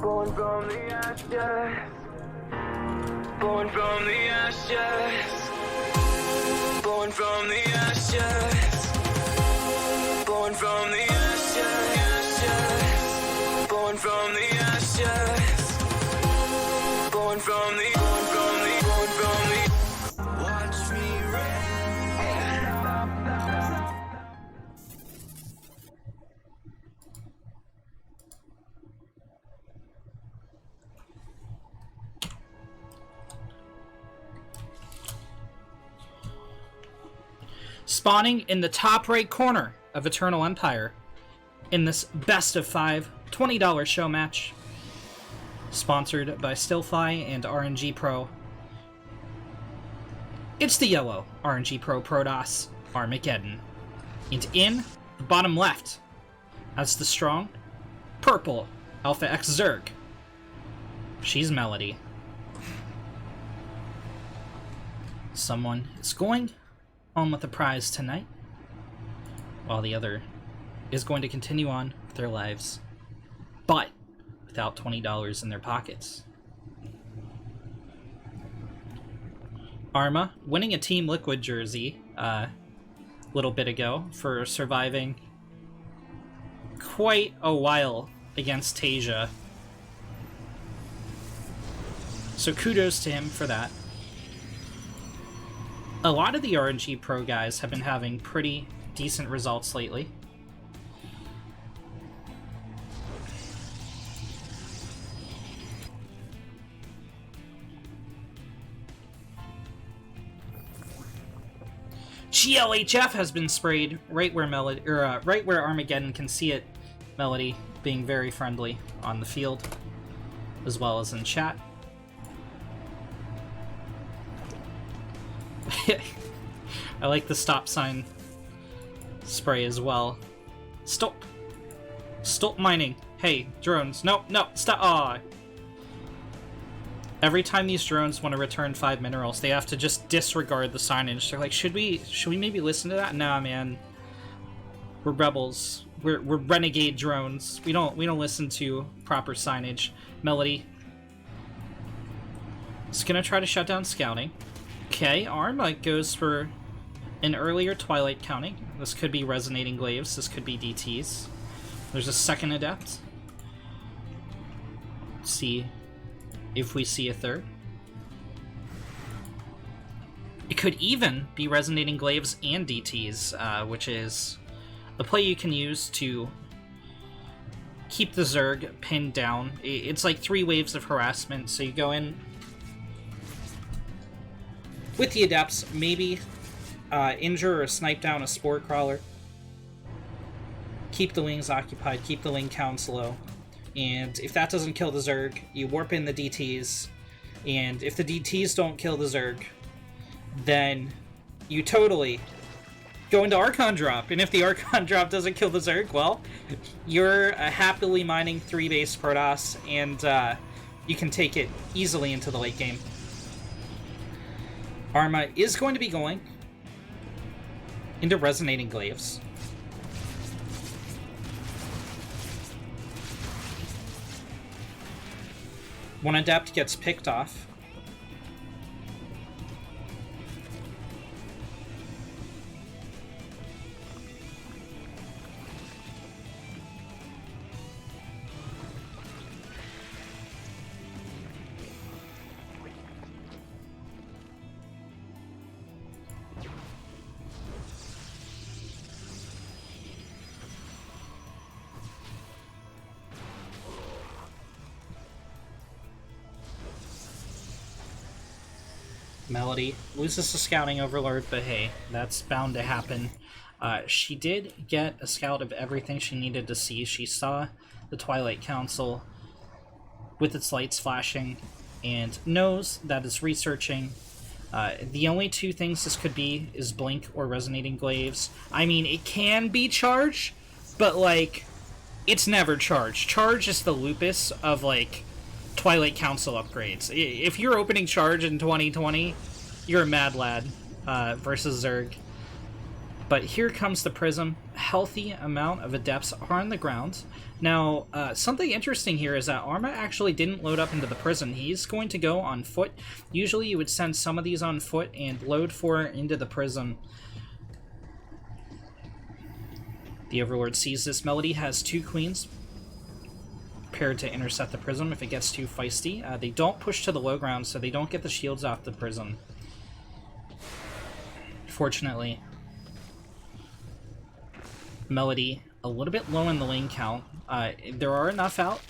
Born from the ashes. Born from the ashes. Born from the ashes. Born from the ashes. Born from the ashes. Born from the. Watch me rain. Spawning in the top right corner of Eternal Empire in this best of 5 $20 show match, sponsored by Stillfly and RnGPro. It's the yellow RnGPro Protoss Armageddon. And in the bottom left, that's the strong purple Alpha X Zerg. She's Melody. Someone is going home with a prize tonight, while the other is going to continue on with their lives, but without $20 in their pockets. Arma winning a Team Liquid jersey a little bit ago for surviving quite a while against Tasia. So kudos to him for that. A lot of the RnGPro guys have been having pretty decent results lately. GLHF has been sprayed right where right where Armageddon can see it. Melody being very friendly on the field, as well as in chat. I like the stop sign spray as well. Stop! Stop mining! Hey, drones! No, no, stop! Aw! Every time these drones want to return 5 minerals, they have to just disregard the signage. They're like, should we maybe listen to that? Nah, man. We're rebels. We're renegade drones. We don't listen to proper signage. Melody is gonna try to shut down scouting. Okay, Arma goes for an earlier Twilight counting. This could be Resonating Glaives, this could be DTs. There's a second Adept. Let's see if we see a third. It could even be Resonating Glaives and DTs, which is a play you can use to keep the Zerg pinned down. It's like 3 waves of harassment, so you go in with the Adepts, maybe injure or snipe down a Spore Crawler, keep the wings occupied, keep the wing counts low, and if that doesn't kill the Zerg, you warp in the DTs, and if the DTs don't kill the Zerg, then you totally go into Archon Drop, and if the Archon Drop doesn't kill the Zerg, well, you're happily mining 3 base Protoss, and you can take it easily into the late game. Arma is going to be going into Resonating Glaives. One Adept gets picked off. Melody loses the Scouting Overlord, but hey, that's bound to happen. She did get a scout of everything she needed to see. She saw the Twilight Council with its lights flashing, and knows that it's researching. The only 2 things this could be is Blink or Resonating Glaives. I mean, it can be Charge, but, like, it's never Charge. Charge is the lupus of, like, Twilight Council upgrades. If you're opening Charge in 2020, you're a mad lad versus Zerg. But here comes the Prism. Healthy amount of Adepts are on the ground. Now, something interesting here is that Arma actually didn't load up into the Prism. He's going to go on foot. Usually you would send some of these on foot and load 4 into the Prism. The Overlord sees this. Melody has 2 Queens prepared to intercept the Prism if it gets too feisty. They don't push to the low ground, so they don't get the shields off the Prism. Fortunately. Melody a little bit low in the lane count. There are enough out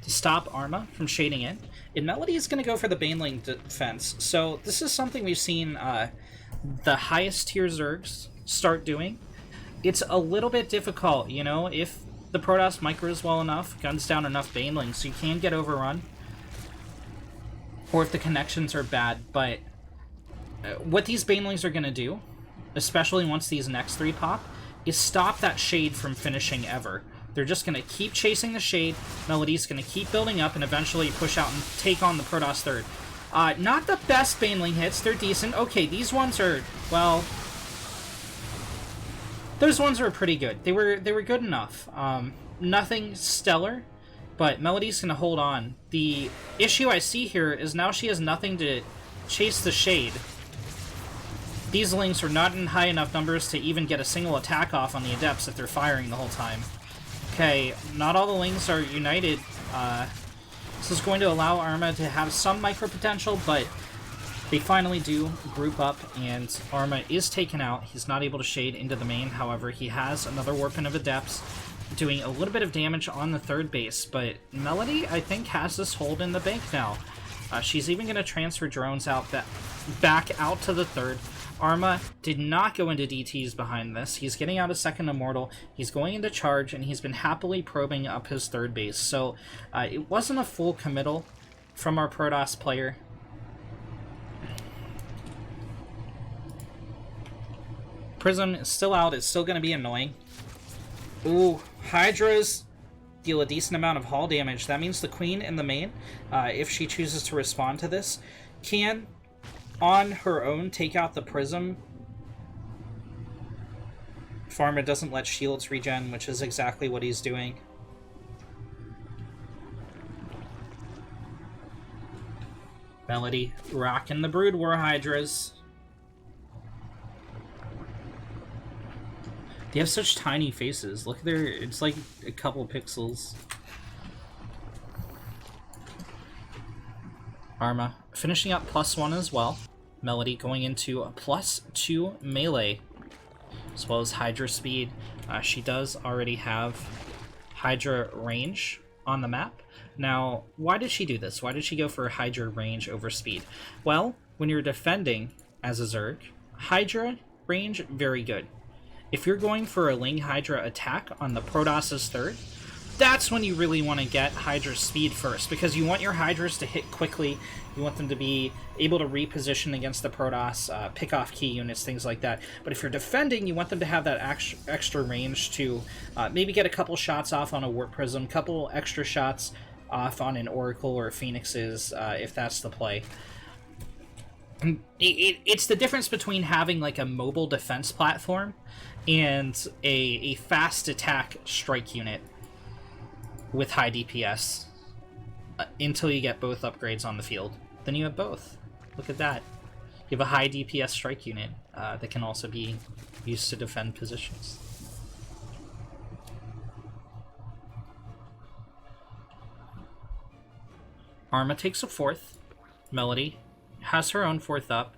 to stop Arma from shading it. And Melody is going to go for the Bane lane defense. So this is something we've seen the highest tier Zergs start doing. It's a little bit difficult, you know, if the Protoss micros well enough, guns down enough Banelings, so you can get overrun. Or if the connections are bad, but what these Banelings are going to do, especially once these next 3 pop, is stop that shade from finishing ever. They're just going to keep chasing the shade, Melody's going to keep building up, and eventually push out and take on the Protoss third. Not the best Baneling hits, they're decent. Okay, these ones are, well... those ones were pretty good. They were good enough. Nothing stellar, but Melody's going to hold on. The issue I see here is now she has nothing to chase the shade. These Lings are not in high enough numbers to even get a single attack off on the Adepts if they're firing the whole time. Okay, not all the Lings are united. This is going to allow Arma to have some micro potential, but they finally do group up, and Arma is taken out. He's not able to shade into the main. However, he has another Warpin of Adepts, doing a little bit of damage on the third base, but Melody, I think, has this hold in the bank now. She's even going to transfer drones out back out to the third. Arma did not go into DTs behind this. He's getting out a second Immortal, he's going into charge, and he's been happily probing up his third base. So it wasn't a full committal from our Protoss player. Prism is still out, it's still going to be annoying. Ooh, Hydras deal a decent amount of hull damage. That means the Queen in the main, if she chooses to respond to this, can, on her own, take out the Prism. Pharma doesn't let shields regen, which is exactly what he's doing. Melody rocking the Brood War Hydras. They have such tiny faces. Look at their... it's like a couple pixels. Arma finishing up +1 as well. Melody going into a +2 melee, as well as Hydra speed. She does already have Hydra range on the map. Now, why did she do this? Why did she go for Hydra range over speed? Well, when you're defending as a Zerg, Hydra range, very good. If you're going for a Ling Hydra attack on the Protoss's third, that's when you really want to get Hydra's speed first, because you want your Hydras to hit quickly, you want them to be able to reposition against the Protoss, pick off key units, things like that. But if you're defending, you want them to have that extra range to maybe get a couple shots off on a Warp Prism, couple extra shots off on an Oracle or Phoenix's, if that's the play. It's the difference between having like a mobile defense platform and a fast attack strike unit with high DPS until you get both upgrades on the field. Then you have both. Look at that. You have a high DPS strike unit that can also be used to defend positions. Arma takes a 4th. Melody has her own 4th up.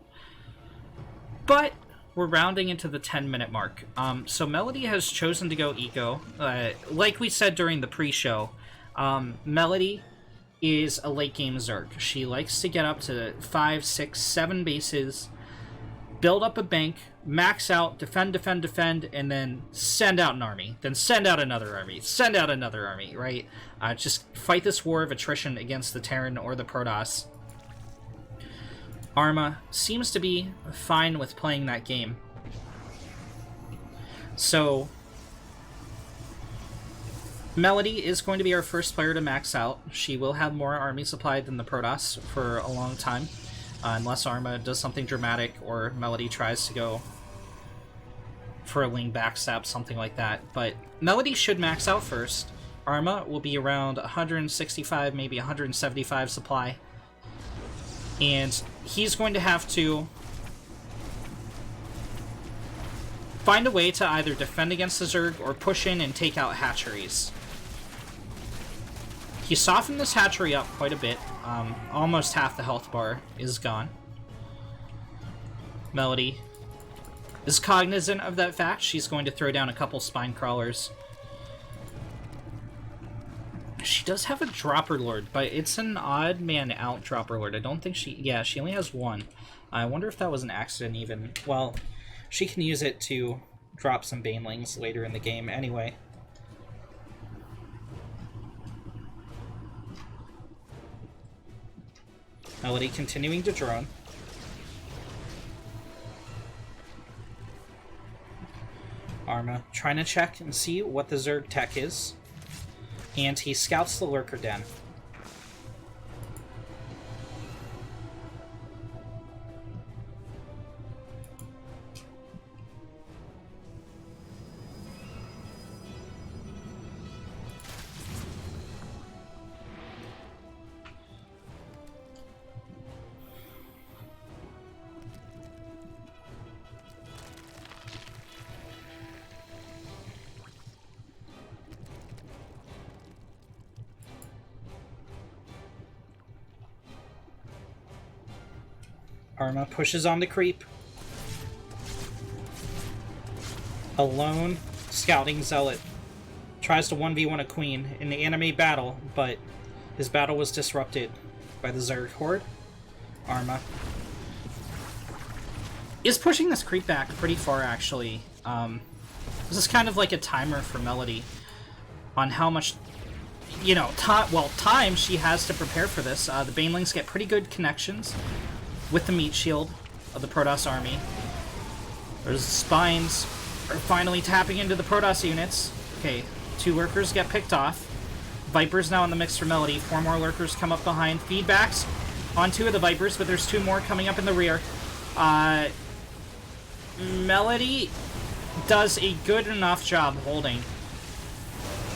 But we're rounding into the 10-minute mark. So Melody has chosen to go eco. Like we said during the pre-show, Melody is a late-game Zerg. She likes to get up to 5, 6, 7 bases, build up a bank, max out, defend, and then send out an army. Then send out another army. Send out another army, right? Just fight this war of attrition against the Terran or the Protoss. Arma seems to be fine with playing that game. So, Melody is going to be our first player to max out. She will have more army supply than the Protoss for a long time, unless Arma does something dramatic or Melody tries to go for a Ling backstab, something like that. But Melody should max out first. Arma will be around 165, maybe 175 supply. And he's going to have to find a way to either defend against the Zerg or push in and take out hatcheries. He softened this hatchery up quite a bit. Almost half the health bar is gone. Melody is cognizant of that fact. She's going to throw down a couple spine crawlers. She does have a Dropper Lord, but it's an odd man out Dropper Lord. I don't think she... Yeah, she only has one. I wonder if that was an accident even. Well, she can use it to drop some Banelings later in the game anyway. Melody continuing to drone. Arma trying to check and see what the Zerg tech is. And he scouts the Lurker Den. Arma pushes on the creep. Alone, scouting Zealot. Tries to 1v1 a Queen in the anime battle, but his battle was disrupted by the Zerg Horde. Arma is pushing this creep back pretty far, actually. This is kind of like a timer for Melody on how much, you know, time she has to prepare for this. The Banelings get pretty good connections with the meat shield of the Protoss army. There's spines are finally tapping into the Protoss units. Okay, 2 lurkers get picked off. Vipers now in the mix for Melody. 4 more lurkers come up behind. Feedbacks on 2 of the Vipers, but there's 2 more coming up in the rear. Melody does a good enough job holding.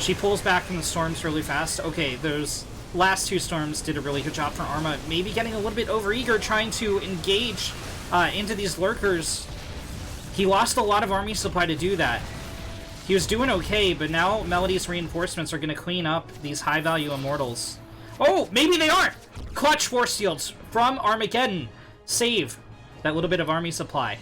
She pulls back from the storms really fast. Okay, those last 2 storms did a really good job for Arma. Maybe getting a little bit overeager, trying to engage into these lurkers. He lost a lot of army supply to do that. He was doing okay, but now Melody's reinforcements are going to clean up these high-value immortals. Oh, maybe they aren't! Clutch Force Shields from Armageddon. Save that little bit of army supply.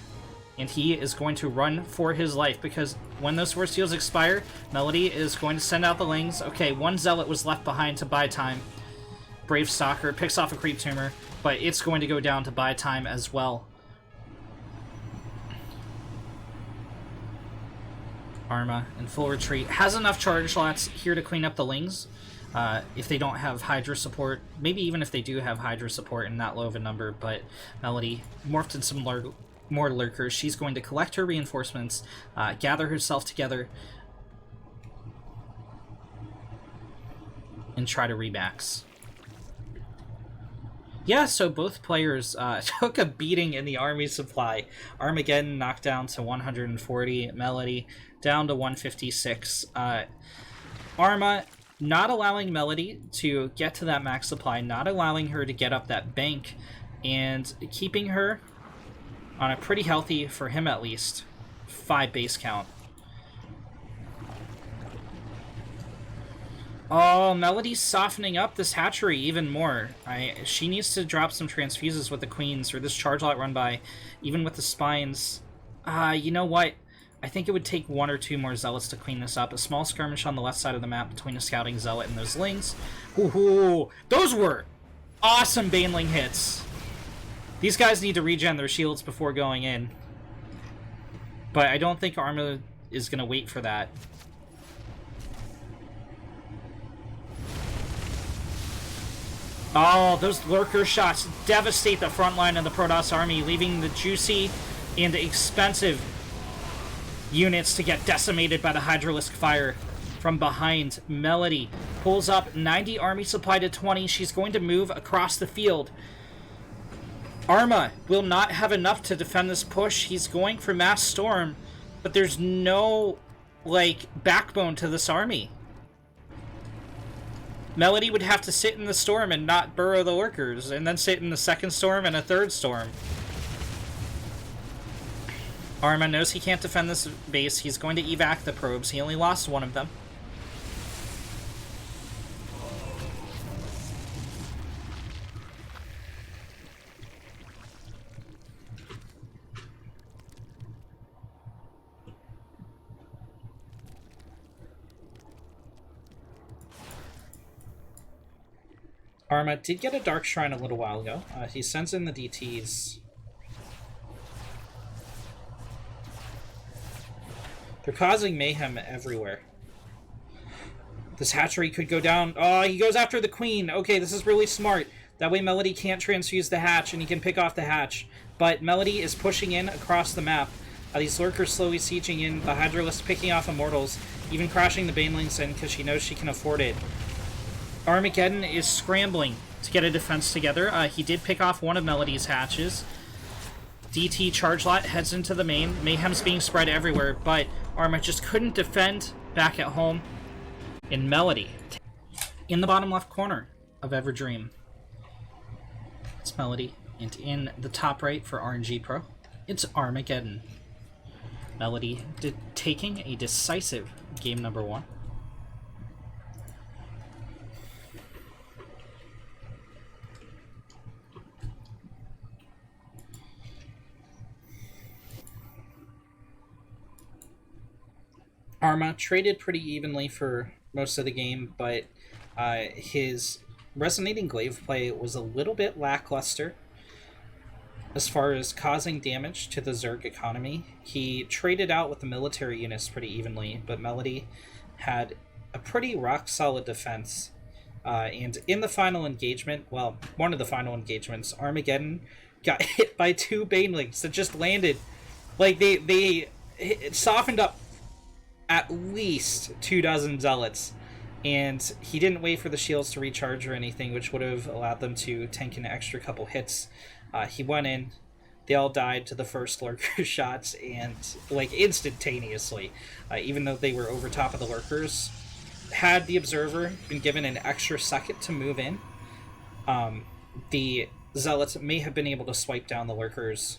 And he is going to run for his life, because when those Force Shields expire, Melody is going to send out the Lings. Okay, 1 Zealot was left behind to buy time. Brave Stalker picks off a Creep Tumor, but it's going to go down to buy time as well. Arma in full retreat. Has enough charge slots here to clean up the Lings. If they don't have Hydra support, maybe even if they do have Hydra support in that low of a number, but Melody morphed in some more lurkers. She's going to collect her reinforcements, gather herself together, and try to remax. Yeah, so both players took a beating in the army supply. Armageddon knocked down to 140, Melody down to 156. Arma not allowing Melody to get to that max supply, not allowing her to get up that bank, and keeping her on a pretty healthy, for him at least, 5 base count. Oh, Melody's softening up this hatchery even more. She needs to drop some transfuses with the Queens, or this charge lot run by, even with the Spines. You know what? I think it would take 1 or 2 more Zealots to clean this up. A small skirmish on the left side of the map between a scouting Zealot and those Lings. Ooh, those were awesome Baneling hits. These guys need to regen their shields before going in. But I don't think Arma is going to wait for that. Oh, those lurker shots devastate the front line of the Protoss army, leaving the juicy and expensive units to get decimated by the Hydralisk fire from behind. Melody pulls up 90 army supply to 20. She's going to move across the field. Arma will not have enough to defend this push. He's going for Mass Storm, but there's no, like, backbone to this army. Melody would have to sit in the storm and not burrow the lurkers, and then sit in the second storm and a third storm. Arma knows he can't defend this base. He's going to evac the probes. He only lost one of them. Arma did get a Dark Shrine a little while ago. He sends in the DTs. They're causing mayhem everywhere. This hatchery could go down. Oh, he goes after the queen. Okay, this is really smart. That way Melody can't transfuse the hatch, and he can pick off the hatch. But Melody is pushing in across the map. These lurkers slowly sieging in. The Hydralisk picking off Immortals. Even crashing the Banelings in because she knows she can afford it. Armageddon is scrambling to get a defense together. He did pick off one of Melody's hatches. DT charge lot heads into the main. Mayhem's being spread everywhere, but Arma just couldn't defend back at home. In Melody, in the bottom left corner of Everdream, it's Melody, and in the top right for RnGPro, it's Armageddon. Melody taking a decisive game number 1. Arma traded pretty evenly for most of the game, but his Resonating Glaive play was a little bit lackluster as far as causing damage to the Zerg economy. He traded out with the military units pretty evenly, but Melody had a pretty rock-solid defense. And in the final engagement, well, one of the final engagements, Armageddon got hit by 2 Banelings that just landed. Like, it softened up at least 24 Zealots, and he didn't wait for the shields to recharge or anything, which would have allowed them to tank an extra couple hits. He went in, they all died to the first lurker shots, and like instantaneously, even though they were over top of the lurkers. Had the Observer been given an extra second to move in, the Zealots may have been able to swipe down the lurkers.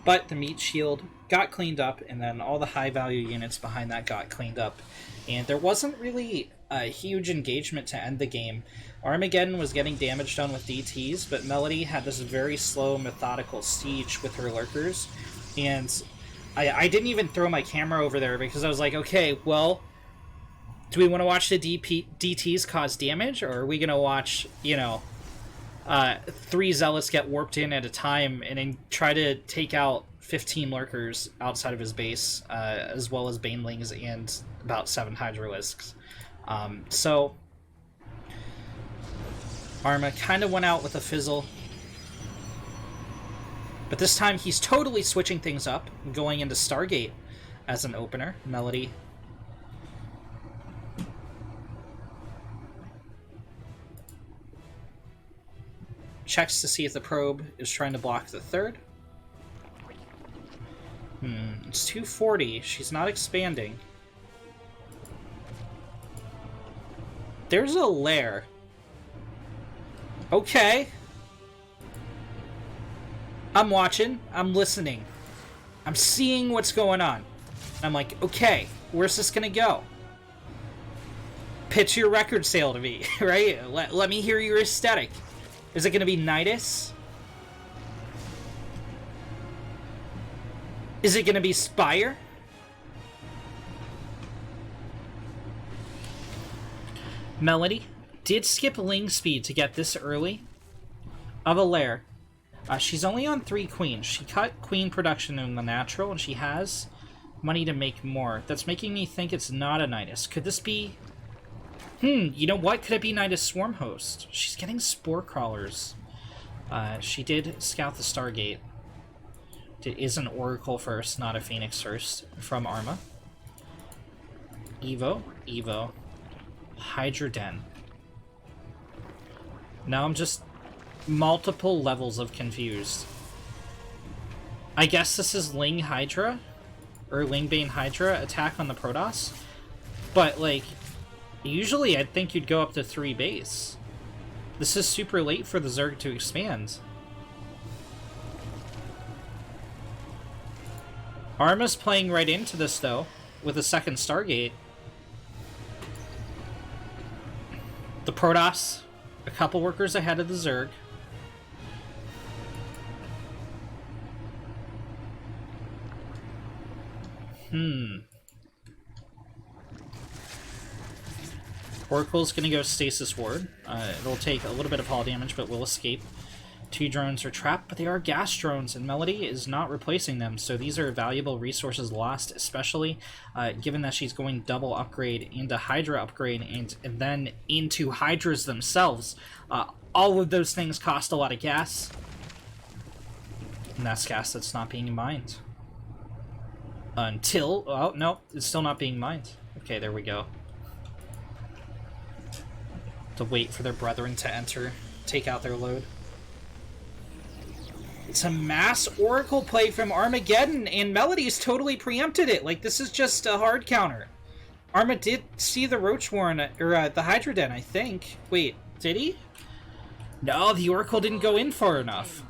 But the meat shield got cleaned up, and then all the high-value units behind that got cleaned up. And there wasn't really a huge engagement to end the game. Armageddon was getting damage done with DTs, but Melody had this very slow, methodical siege with her lurkers. And I didn't even throw my camera over there because I was like, okay, well, do we want to watch the DTs cause damage, or are we going to watch, 3 Zealots get warped in at a time and then try to take out 15 lurkers outside of his base, as well as Banelings and about 7 Hydralisks. So Arma kind of went out with a fizzle. But this time he's totally switching things up, going into Stargate as an opener. Melody checks to see if the probe is trying to block the third. It's 240. She's not expanding. There's a lair. Okay. I'm watching. I'm listening. I'm seeing what's going on. I'm like, okay, where's this gonna go? Pitch your record sale to me, right? Let me hear your aesthetic. Is it going to be Nidus? Is it going to be Spire? Melody did skip Ling speed to get this early of a lair. She's only on 3 queens. She cut queen production in the natural, and she has money to make more. That's making me think it's not a Nidus. Could this be... you know what? Could it be Nidus Swarm Host? She's getting Spore Crawlers. She did scout the Stargate. It is an Oracle first, not a Phoenix first, from Arma. Evo. Hydra Den. Now I'm just multiple levels of confused. I guess this is Ling Hydra, or Lingbane Hydra attack on the Protoss, but like, usually I'd think you'd go up to 3 base. This is super late for the Zerg to expand. Arma's playing right into this though, with a second Stargate. The Protoss, a couple workers ahead of the Zerg. Oracle's gonna go Stasis Ward. It'll take a little bit of hull damage, but will escape. 2 drones are trapped, but they are gas drones, and Melody is not replacing them, so these are valuable resources lost, especially given that she's going double upgrade into Hydra upgrade and then into Hydras themselves. All of those things cost a lot of gas, and that's gas that's not being mined. Until... oh, no, it's still not being mined. Okay, there we go. To wait for their brethren to enter, take out their load. It's a mass Oracle play from Armageddon, and Melody's totally preempted it. Like, this is just a hard counter. Arma did see the Roach Warren, or the Hydra Den, I think. Wait, did he? No, the Oracle didn't go in far enough.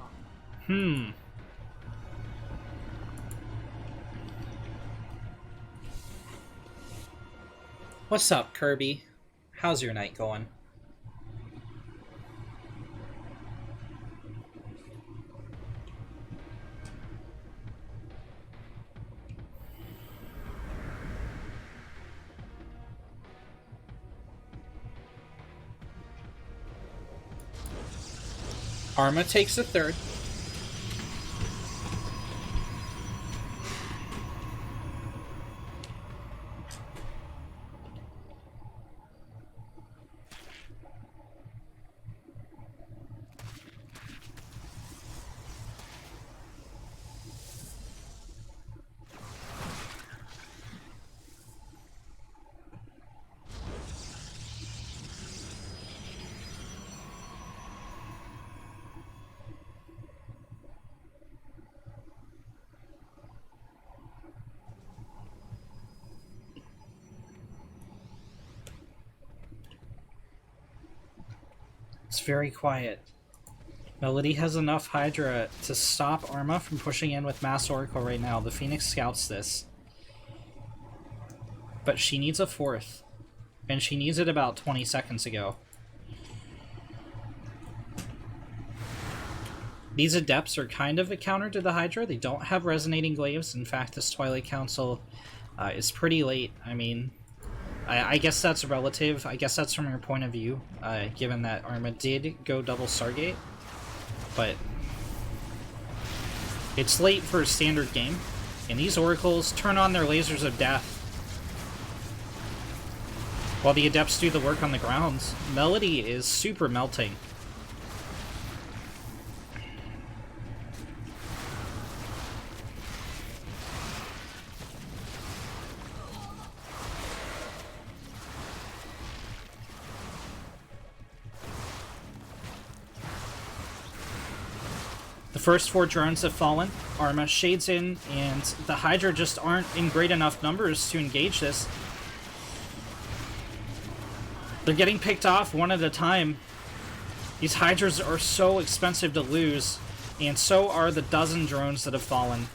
What's up, Kirby? How's your night going? Arma takes a third. It's very quiet. Melody has enough Hydra to stop Arma from pushing in with Mass Oracle right now. The Phoenix scouts this. But she needs a 4th. And she needs it about 20 seconds ago. These Adepts are kind of a counter to the Hydra. They don't have Resonating Glaives. In fact, this Twilight Council is pretty late. I mean... I guess that's relative. I guess that's from your point of view, given that Arma did go double Stargate. But it's late for a standard game, and these Oracles turn on their lasers of death while the Adepts do the work on the grounds. Melody is super melting. The first 4 drones have fallen. Arma shades in, and the Hydra just aren't in great enough numbers to engage this. They're getting picked off one at a time. These Hydras are so expensive to lose, and so are the dozen drones that have fallen.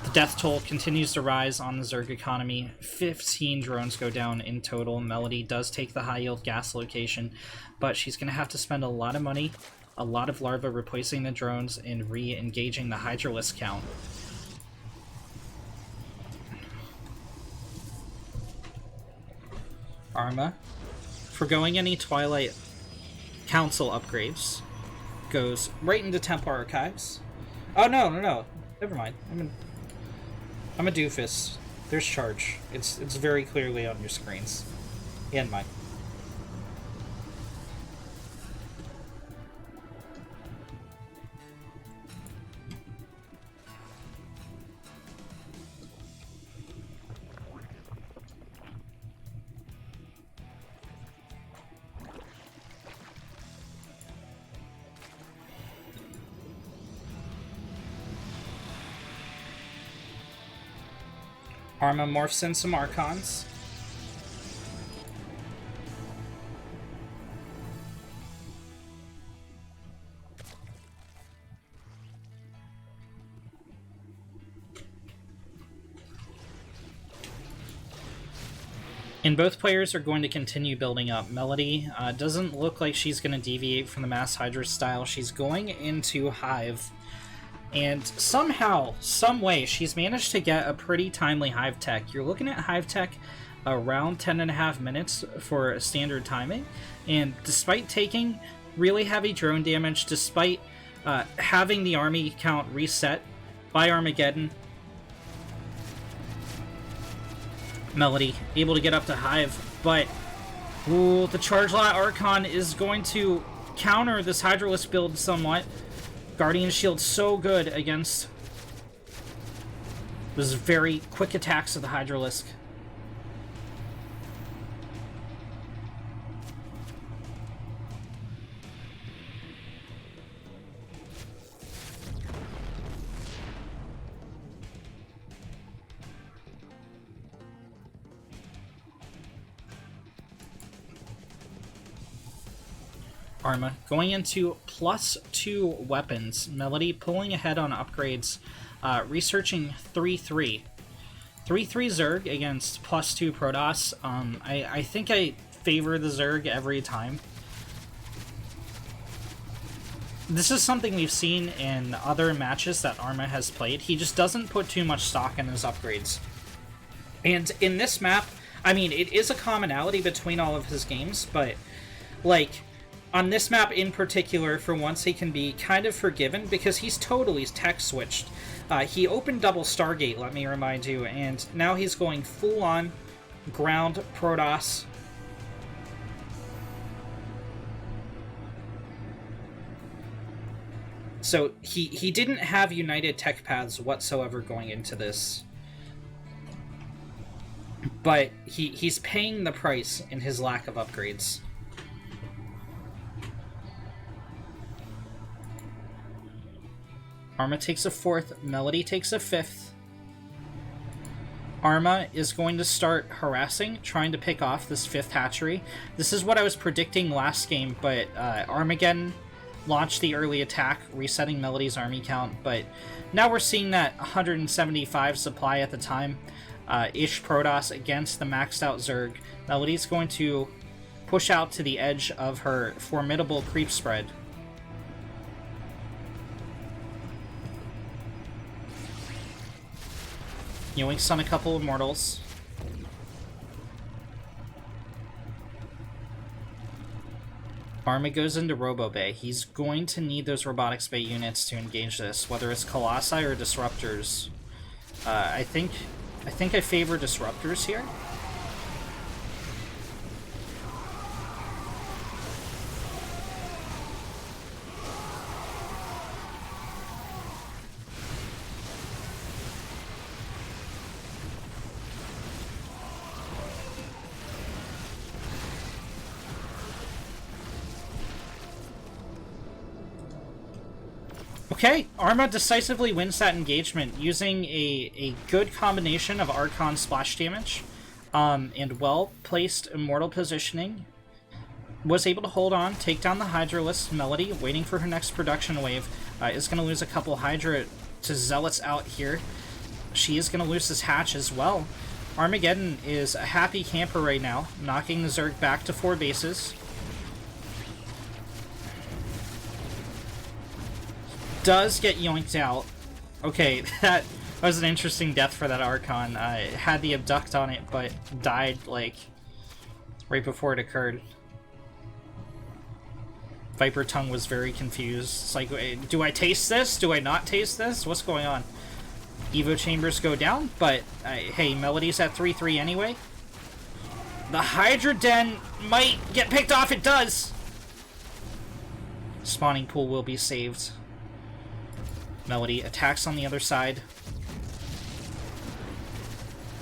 The death toll continues to rise on the Zerg economy. 15 drones go down in total. Melody does take the high-yield gas location, but she's going to have to spend a lot of money, a lot of larvae replacing the drones, and re-engaging the Hydralisk count. Arma, forgoing any Twilight Council upgrades, goes right into Templar Archives. Oh, no. Never mind. I'm a doofus. There's charge. It's very clearly on your screens. And mine. Arma morphs in some Archons. And both players are going to continue building up. Melody doesn't look like she's going to deviate from the Mass Hydra style. She's going into Hive. And somehow, some way, she's managed to get a pretty timely Hive tech. You're looking at Hive tech around 10.5 minutes for standard timing. And despite taking really heavy drone damage, despite having the army count reset by Armageddon, Melody able to get up to Hive, but ooh, the Charge Lot Archon is going to counter this Hydralisk build somewhat. Guardian Shield so good against those very quick attacks of the Hydralisk. Arma going into +2 weapons. Melody pulling ahead on upgrades, researching 3-3. 3-3 Zerg against +2 Protoss. I think I favor the Zerg every time. This is something we've seen in other matches that Arma has played. He just doesn't put too much stock in his upgrades. And in this map, I mean, it is a commonality between all of his games, but, like, on this map in particular, for once, he can be kind of forgiven because he's totally tech switched. He opened double Stargate, let me remind you, and now he's going full-on ground Protoss. So he didn't have united tech paths whatsoever going into this. But he's paying the price in his lack of upgrades. Arma takes a 4th, Melody takes a 5th. Arma is going to start harassing, trying to pick off this 5th hatchery. This is what I was predicting last game, but Armageddon launched the early attack, resetting Melody's army count, but now we're seeing that 175 supply at the time. Ish Protoss against the maxed out Zerg. Melody's going to push out to the edge of her formidable creep spread. Yoinks on a couple of mortals. Arma goes into Robo Bay. He's going to need those Robotics Bay units to engage this, whether it's Colossi or Disruptors. I think I favor Disruptors here. Okay, Arma decisively wins that engagement using a good combination of Archon splash damage and well-placed Immortal positioning. Was able to hold on, take down the Hydralisk. Melody, waiting for her next production wave, is going to lose a couple Hydra to Zealots out here. She is going to lose this hatch as well. Armageddon is a happy camper right now, knocking the Zerg back to 4 bases. Does get yoinked out. Okay, that was an interesting death for that Archon. Had the abduct on it, but died, like, right before it occurred. Viper Tongue was very confused. It's like, do I taste this? Do I not taste this? What's going on? Evo chambers go down, but hey, Melody's at 3-3 anyway. The Hydra Den might get picked off. It does! Spawning pool will be saved. Melody attacks on the other side.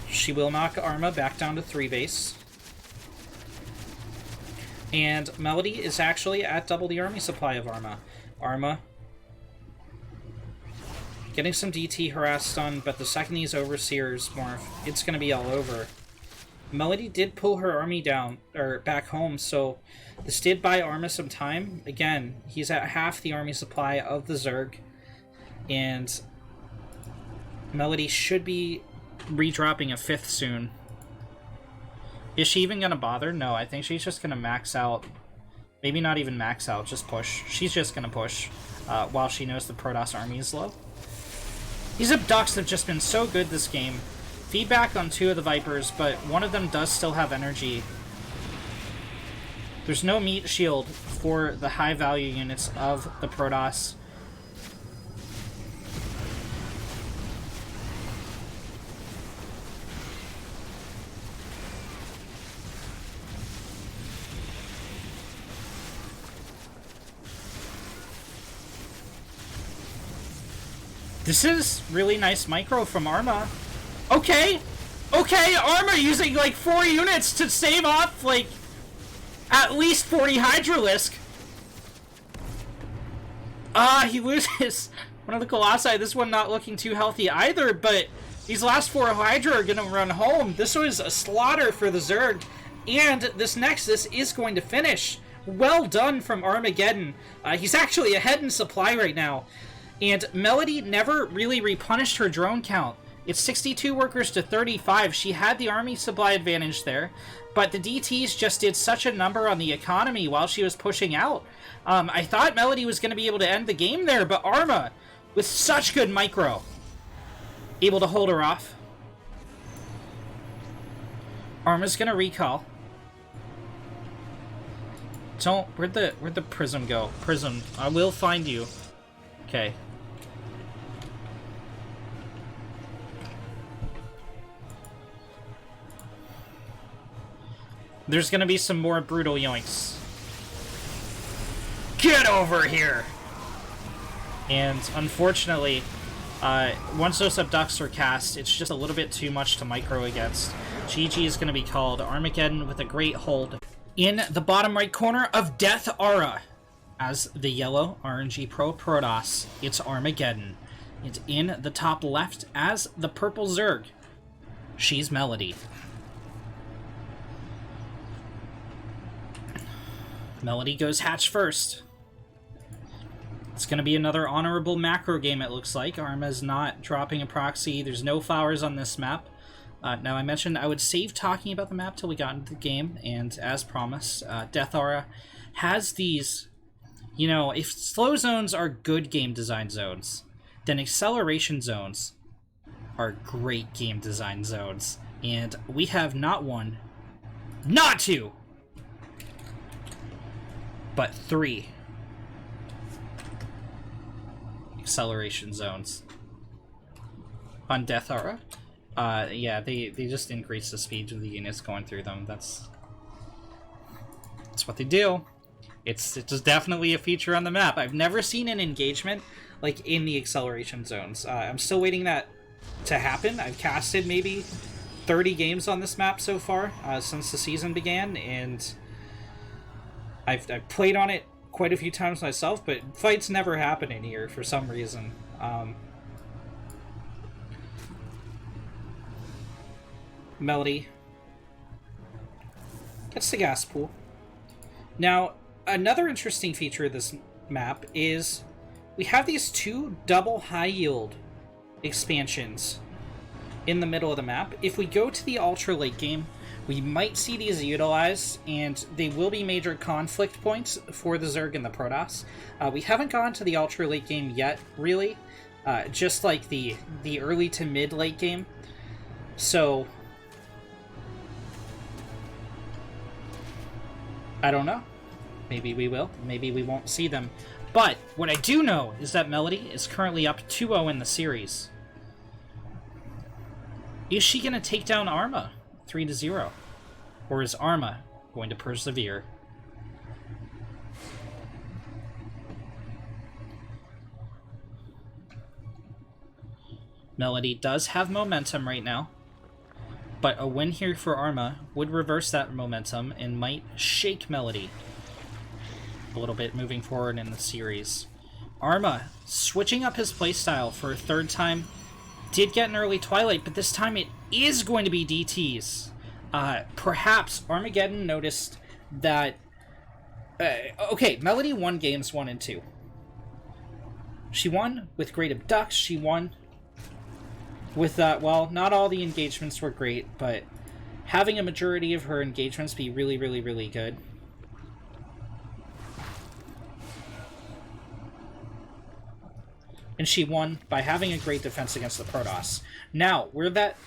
She will knock Arma back down to 3 base. And Melody is actually at double the army supply of Arma. Arma Getting some DT harass done, but the second these Overseers morph, it's going to be all over. Melody did pull her army down, or back home, so this did buy Arma some time. Again, he's at half the army supply of the Zerg, and Melody should be redropping a 5th soon. Is she even going to bother? No, I think she's just going to max out. Maybe not even max out, just push. She's just going to push while she knows the Protoss army is low. These abducts have just been so good this game. Feedback on 2 of the Vipers, but one of them does still have energy. There's no meat shield for the high value units of the Protoss. This is really nice micro from Arma. Okay, Arma using like 4 units to save off like at least 40 Hydralisk. He loses one of the Colossi. This one not looking too healthy either, but these last 4 Hydra are gonna run home. This was a slaughter for the Zerg, and this Nexus is going to finish. Well done from Armageddon. He's actually ahead in supply right now. And Melody never really replenished her drone count. It's 62 workers to 35. She had the army supply advantage there, but the DTs just did such a number on the economy while she was pushing out. I thought Melody was going to be able to end the game there, but Arma, with such good micro, able to hold her off. Arma's going to recall. Where'd the Prism go? Prism, I will find you. Okay. There's gonna be some more brutal yoinks. Get over here! And unfortunately, once those abducts are cast, it's just a little bit too much to micro against. GG is gonna be called. Armageddon with a great hold. In the bottom right corner of Death Aura, as the yellow RnGPro Protoss, it's Armageddon. And in the top left, as the purple Zerg, she's Melody. Melody goes hatch first. It's going to be another honorable macro game, it looks like. Arma's not dropping a proxy. There's no flowers on this map. Now, I mentioned I would save talking about the map till we got into the game, and as promised, Death Aura has these... You know, if slow zones are good game design zones, then acceleration zones are great game design zones. And we have not 1, not 2, but 3 acceleration zones on Death Aura. Yeah, they just increase the speed of the units going through them. That's what they do. It's just definitely a feature on the map. I've never seen an engagement like in the acceleration zones. I'm still waiting that to happen. I've casted maybe 30 games on this map so far since the season began, and I've played on it quite a few times myself, but fights never happen in here for some reason. Melody gets the gas pool. Now, another interesting feature of this map is we have these 2 double high yield expansions in the middle of the map. If we go to the ultra late game, we might see these utilized, and they will be major conflict points for the Zerg and the Protoss. We haven't gone to the ultra late game yet, really, just like the early to mid late game. So I don't know. Maybe we will. Maybe we won't see them. But what I do know is that Melody is currently up 2-0 in the series. Is she going to take down Arma 3-0? Or is Arma going to persevere? Melody does have momentum right now, but a win here for Arma would reverse that momentum and might shake Melody a little bit moving forward in the series. Arma switching up his playstyle for a third time. Did get an early Twilight, but this time it is going to be DTs. Perhaps Armageddon noticed that... okay, Melody won games 1 and 2. She won with great abducts. She won with, well, not all the engagements were great, but having a majority of her engagements be really, really, really good. And she won by having a great defense against the Protoss. Now, where that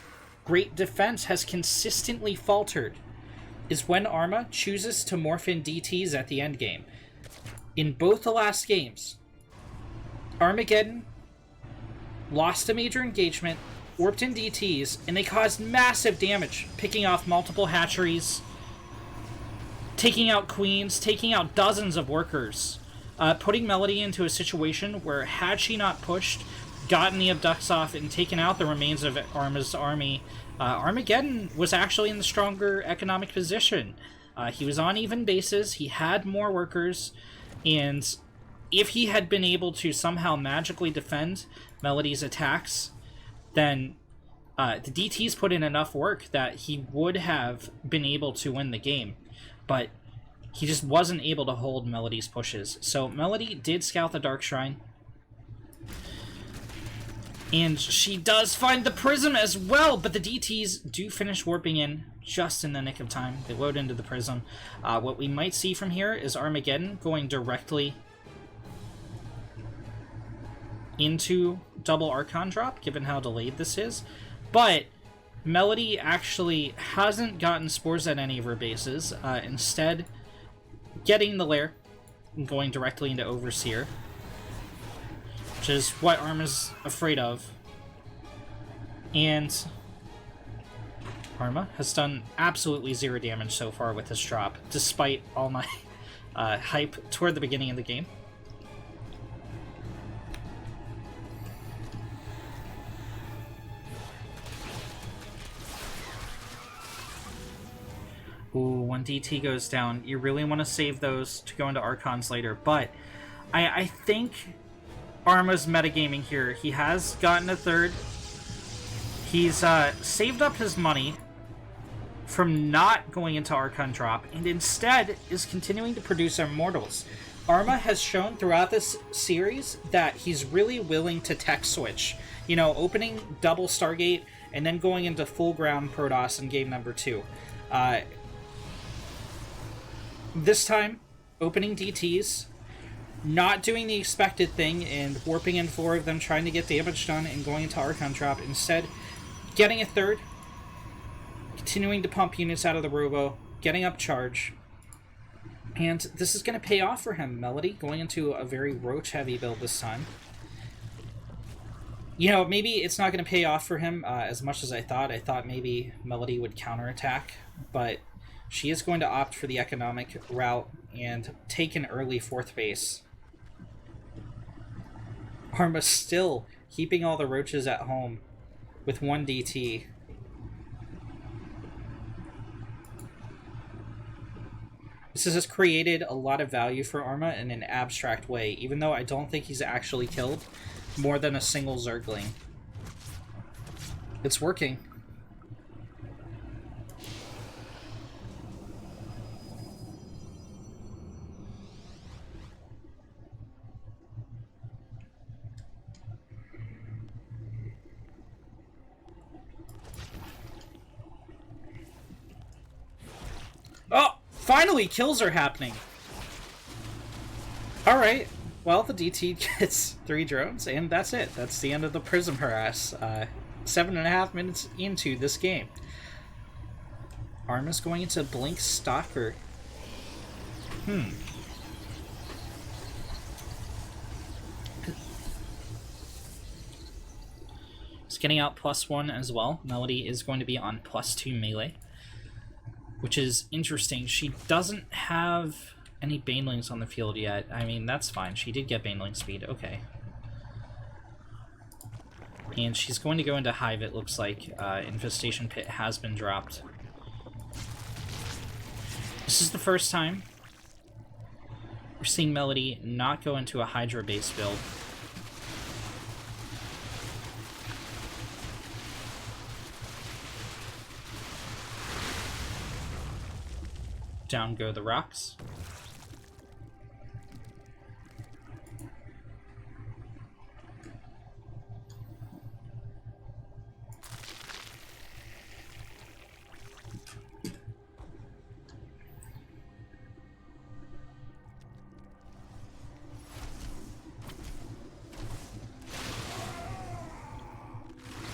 great defense has consistently faltered is when Arma chooses to morph in DTs at the end game. In both the last games, Armageddon lost a major engagement, warped in DTs, and they caused massive damage, picking off multiple hatcheries, taking out queens, taking out dozens of workers, putting Melody into a situation where had she not pushed, gotten the abducts off, and taken out the remains of Arma's army, Armageddon was actually in the stronger economic position. He was on even bases, he had more workers, and if he had been able to somehow magically defend Melody's attacks, then the DTs put in enough work that he would have been able to win the game. But he just wasn't able to hold Melody's pushes. So Melody did scout the Dark Shrine. And she does find the Prism as well, but the DTs do finish warping in just in the nick of time. They load into the Prism. What we might see from here is Armageddon going directly into double Archon drop, given how delayed this is. But Melody actually hasn't gotten spores at any of her bases. Instead, getting the lair and going directly into Overseer, which is what Arma's afraid of. And Arma has done absolutely 0 damage so far with this drop, despite all my hype toward the beginning of the game. Ooh, when DT goes down, you really want to save those to go into Archons later, but I think Arma's metagaming here. He has gotten a third. He's saved up his money from not going into Archon drop, and instead is continuing to produce Immortals. Arma has shown throughout this series that he's really willing to tech switch. You know, opening double Stargate, and then going into full ground Protoss in game number 2. This time, opening DTs, not doing the expected thing and warping in 4 of them, trying to get damage done and going into Archon drop. Instead, getting a third, continuing to pump units out of the Robo, getting up charge. And this is going to pay off for him. Melody going into a very Roach-heavy build this time. You know, maybe it's not going to pay off for him as much as I thought. I thought maybe Melody would counterattack, but she is going to opt for the economic route and take an early 4th base. Arma still keeping all the roaches at home with 1 DT. This has created a lot of value for Arma in an abstract way, even though I don't think he's actually killed more than a single Zergling. It's working. Oh! Finally, kills are happening! Alright, well, the DT gets 3 drones, and that's it. That's the end of the Prism harass. 7.5 minutes into this game. Arma's going into Blink Stalker. It's getting out +1 as well. Melody is going to be on +2 melee, which is interesting. She doesn't have any Banelings on the field yet. I mean, that's fine. She did get Baneling speed. Okay. And she's going to go into Hive, it looks like. Infestation Pit has been dropped. This is the first time We're seeing Melody not go into a Hydra base build. Down go the rocks.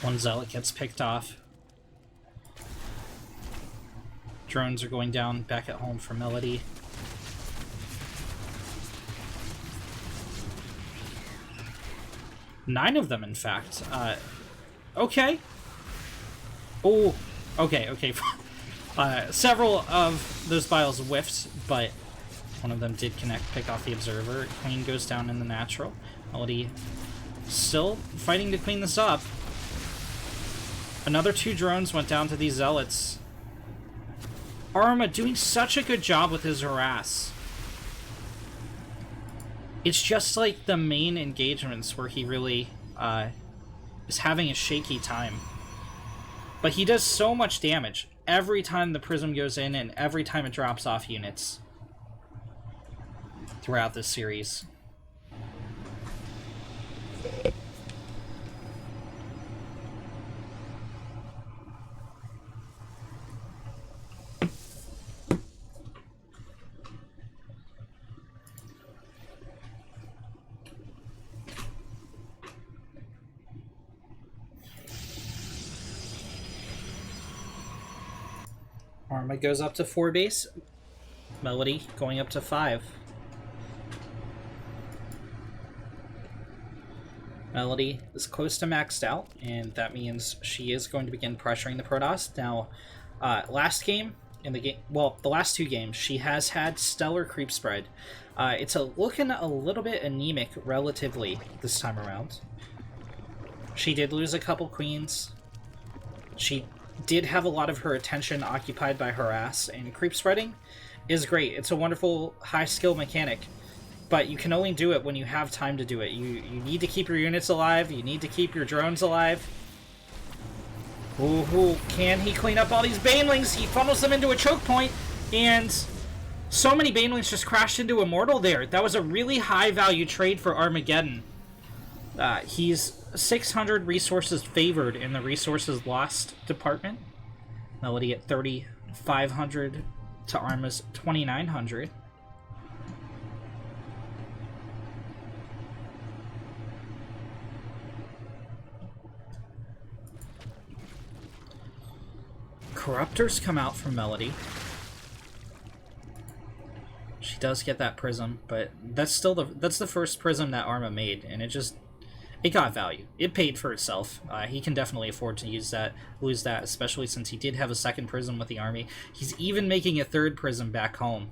One zealot gets picked off. Drones are going down back at home for Melody. Nine of them, in fact. Okay. Oh, okay. Several of those biles whiffed, but one of them did connect, pick off the observer. Queen goes down in the natural. Melody still fighting to clean this up. Another 2 drones went down to these zealots. Arma doing such a good job with his harass. It's just like the main engagements where he really is having a shaky time. But he does so much damage every time the prism goes in and every time it drops off units throughout this series. Arma goes up to 4 base. Melody going up to 5. Melody is close to maxed out, and that means she is going to begin pressuring the Protoss. Now, last game, in the game, well, the last 2 games, she has had stellar creep spread. It's looking a little bit anemic relatively this time around. She did lose a couple queens. She did have a lot of her attention occupied by harass, and creep spreading is great. It's a wonderful high skill mechanic, but you can only do it when you have time to do it. You need to keep your units alive, you need to keep your drones alive. Ooh, can he clean up all these banelings? He funnels them into a choke point, and so many banelings just crashed into Immortal there. That was a really high value trade for Armageddon. He's 600 resources favored in the resources lost department. Melody at 3,500 to Arma's 2,900. Corruptors come out from Melody. She does get that prism, but that's the first prism that Arma made, and it got value. It paid for itself. He can definitely afford to lose that, especially since he did have a second prism with the army. He's even making a third prism back home.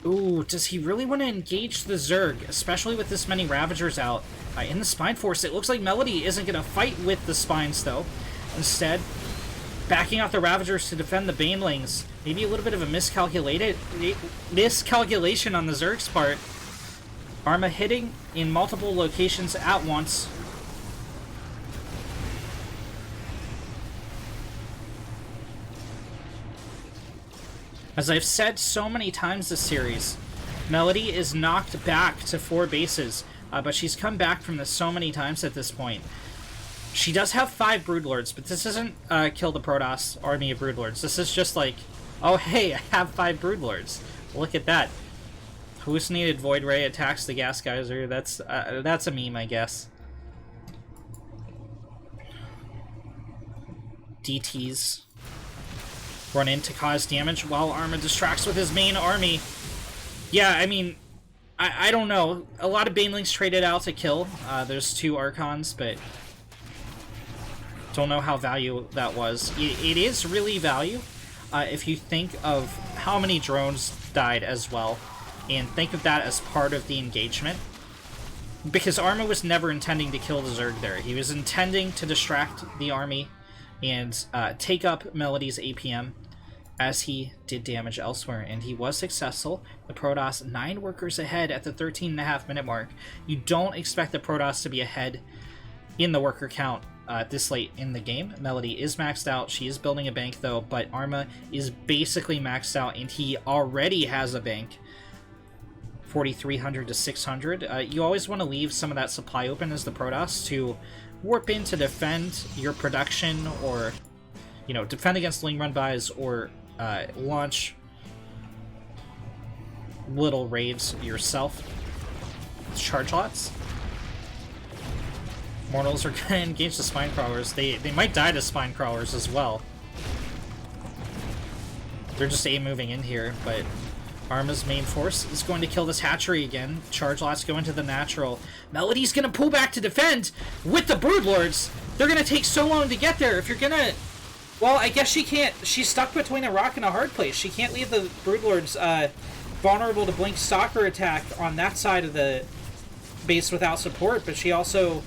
Ooh, does he really want to engage the Zerg, especially with this many Ravagers out? In the Spine Force, it looks like Melody isn't going to fight with the Spines, though. Instead, backing out the Ravagers to defend the Banelings. Maybe a little bit of a miscalculation on the Zerg's part. Arma hitting in multiple locations at once. As I've said so many times this series, Melody is knocked back to 4 bases, but she's come back from this so many times at this point. She does have 5 Broodlords, but this isn't kill the Protoss army of Broodlords. This is just like, oh hey, I have 5 Broodlords. Look at that. Hallucinated Void Ray attacks the Gas Geyser. That's a meme, I guess. DTs run in to cause damage while Arma distracts with his main army. Yeah, I mean, I don't know. A lot of Banelings traded out to kill. There's 2 Archons, but don't know how value that was. It is really value if you think of how many drones died as well, and think of that as part of the engagement. Because Arma was never intending to kill the Zerg there. He was intending to distract the army and take up Melody's APM. as he did damage elsewhere, and he was successful. The Protoss 9 workers ahead at the 13.5-minute mark. You don't expect the Protoss to be ahead in the worker count this late in the game. Melody is maxed out. She is building a bank, though, but Arma is basically maxed out, and he already has a bank. 4,300 to 600. You always want to leave some of that supply open as the Protoss to warp in to defend your production, or, you know, defend against Ling Run buys, or launch little raids yourself. Charge lots. Mortals are going to engage the spine crawlers. They might die to spine crawlers as well. They're just moving in here, but Arma's main force is going to kill this hatchery again. Charge lots go into the natural. Melody's going to pull back to defend with the Broodlords. They're going to take so long to get there. If you're going to... Well, I guess she can't. She's stuck between a rock and a hard place. She can't leave the Broodlords vulnerable to Blink's soccer attack on that side of the base without support, but she also...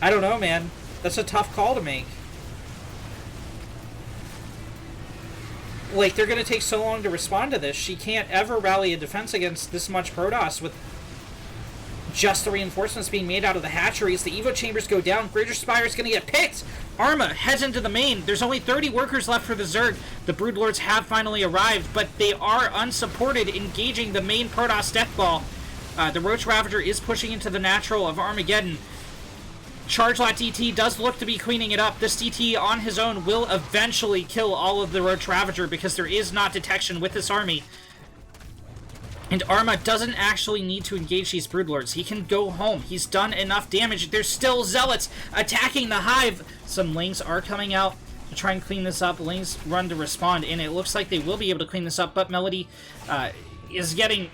I don't know, man. That's a tough call to make. Like, they're going to take so long to respond to this. She can't ever rally a defense against this much Protoss with just the reinforcements being made out of the hatcheries. The Evo chambers go down. Greater Spire is going to get picked. Arma heads into the main. There's only 30 workers left for the Zerg. The Broodlords have finally arrived, but they are unsupported, engaging the main Protoss death ball. The Roach Ravager is pushing into the natural of Armageddon. Chargelot DT does look to be cleaning it up. This DT on his own will eventually kill all of the Roach Ravager because there is not detection with this army. And Arma doesn't actually need to engage these Broodlords. He can go home. He's done enough damage. There's still Zealots attacking the Hive. Some Lings are coming out to try and clean this up. Lings run to respond, and it looks like they will be able to clean this up, but Melody is getting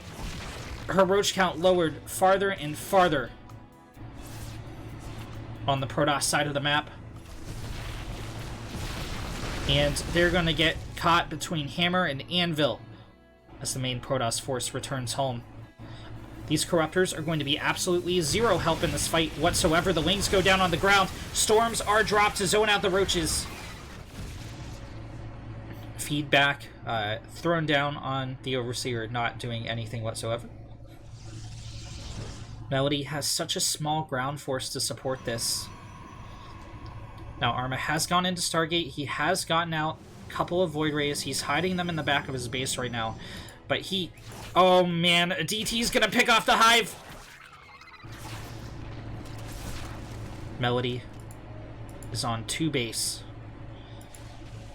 her Roach count lowered farther and farther on the Protoss side of the map. And they're going to get caught between Hammer and Anvil as the main Protoss force returns home. These Corruptors are going to be absolutely zero help in this fight whatsoever. The Lings go down on the ground. Storms are dropped to zone out the Roaches. Feedback thrown down on the Overseer, not doing anything whatsoever. Melody has such a small ground force to support this. Now, Arma has gone into Stargate. He has gotten out a couple of Void Rays. He's hiding them in the back of his base right now. But he... Oh, man. DT's gonna pick off the Hive! Melody is on 2 base.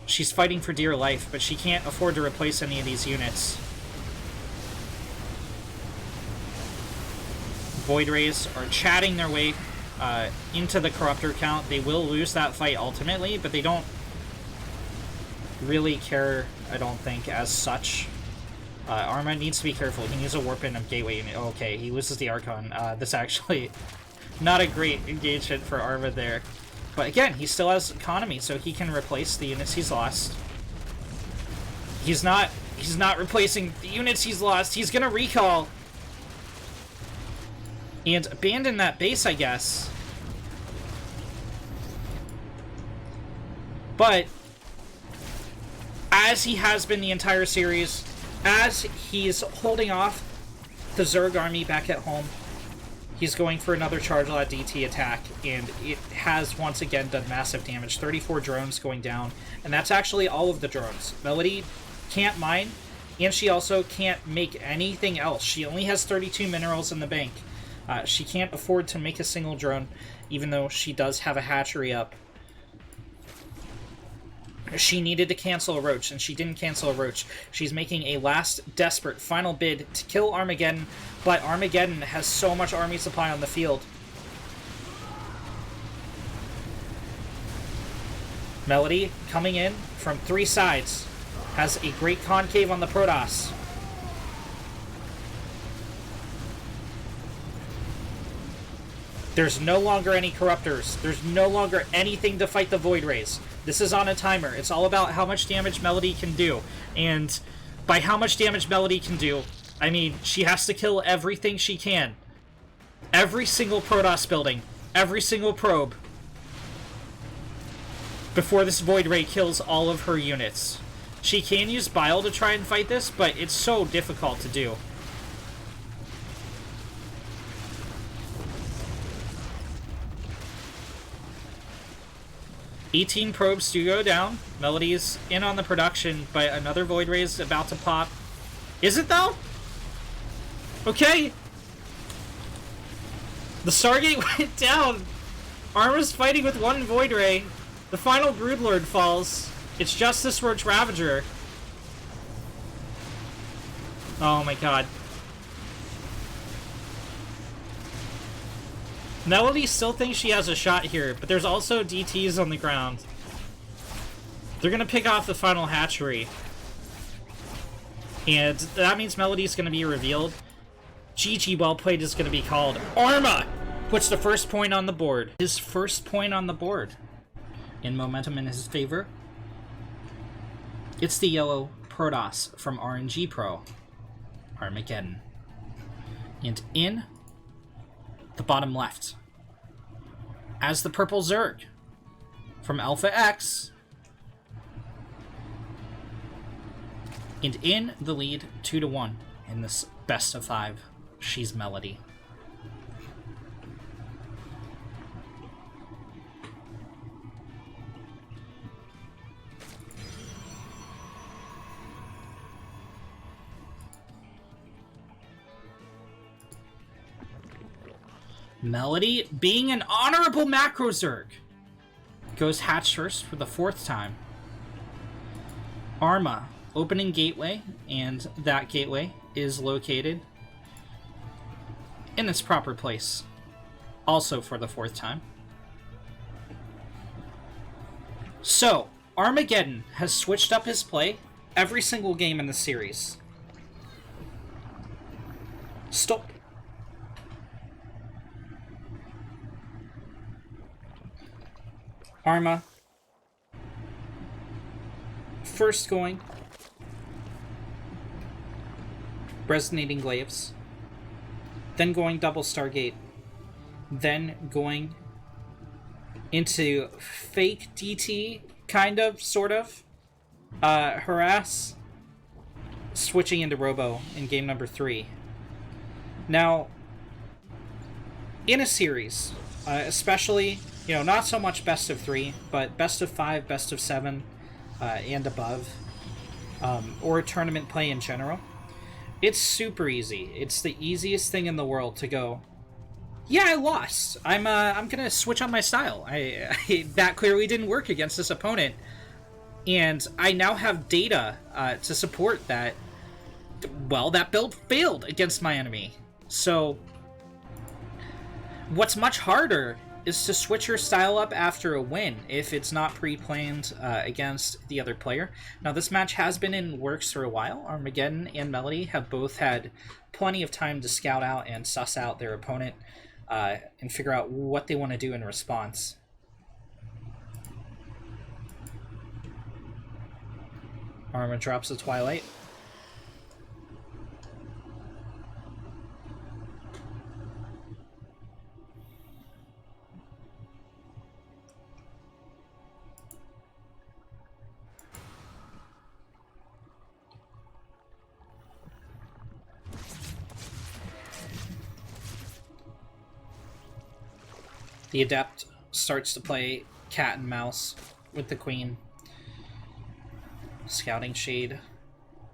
She's fighting for dear life, but she can't afford to replace any of these units. Void Rays are chatting their way into the Corruptor count. They will lose that fight ultimately, but they don't really care, I don't think, as such. Arma needs to be careful. He needs a warp in of Gateway. Okay, he loses the Archon. That's actually not a great engagement for Arma there. But again, he still has economy, so he can replace the units he's lost. He's not replacing the units he's lost. He's gonna recall and abandon that base, I guess. But as he has been the entire series, as he's holding off the Zerg army back at home, he's going for another Chargelot DT attack, and it has once again done massive damage. 34 drones going down, and that's actually all of the drones. Melody can't mine, and she also can't make anything else. She only has 32 minerals in the bank. She can't afford to make a single drone, even though she does have a hatchery up. She needed to cancel a Roach, and she didn't cancel a Roach. She's making a last, desperate, final bid to kill Armageddon, but Armageddon has so much army supply on the field. Melody, coming in from 3 sides, has a great concave on the Protoss. There's no longer any Corruptors. There's no longer anything to fight the Void Rays. This is on a timer. It's all about how much damage Melody can do. And by how much damage Melody can do, I mean, she has to kill everything she can. Every single Protoss building. Every single probe. Before this Void Ray kills all of her units. She can use Bile to try and fight this, but it's so difficult to do. "18 probes do go down. Melody's in on the production, but another Void Ray is about to pop. Is it, though? Okay. The Stargate went down. Arma's fighting with one Void Ray. The final Broodlord falls. It's just this Roach Ravager. Oh my god. Melody still thinks she has a shot here, but there's also DTs on the ground. They're gonna pick off the final hatchery. And that means Melody's gonna be revealed. GG, well played is gonna be called. Arma puts the first point on the board. His first point on the board. In momentum in his favor. It's the yellow Protoss from RnGPro. Armageddon. And in the bottom left, as the purple Zerg from Alpha X. And in the lead, 2-1 in this best of 5, she's Melody. Melody, being an honorable macro Zerg, goes hatch first for the 4th time. Arma, opening gateway, and that gateway is located in its proper place, also for the 4th time. So, Armageddon has switched up his play every single game in the series. Stop. Arma, first going Resonating Glaives, then going double Stargate, then going into fake DT, kind of, sort of, harass, switching into Robo in game number 3. Now, in a series, especially, you know, not so much best of 3, but best of 5, best of 7, and above, or tournament play in general, it's super easy. It's the easiest thing in the world to go, yeah, I lost. I'm gonna switch on my style. That clearly didn't work against this opponent, and I now have data to support that. Well, that build failed against my enemy. So, what's much harder is to switch your style up after a win if it's not pre-planned against the other player. Now, this match has been in works for a while. Armageddon and Melody have both had plenty of time to scout out and suss out their opponent and figure out what they want to do in response. Arma drops the Twilight. The Adept starts to play cat and mouse with the Queen. Scouting Shade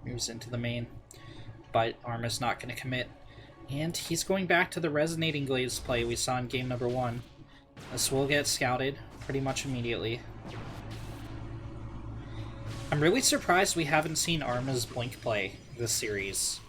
moves into the main, but Arma's not going to commit. And he's going back to the Resonating Glaives play we saw in game number 1. This will get scouted pretty much immediately. I'm really surprised we haven't seen Arma's Blink play this series.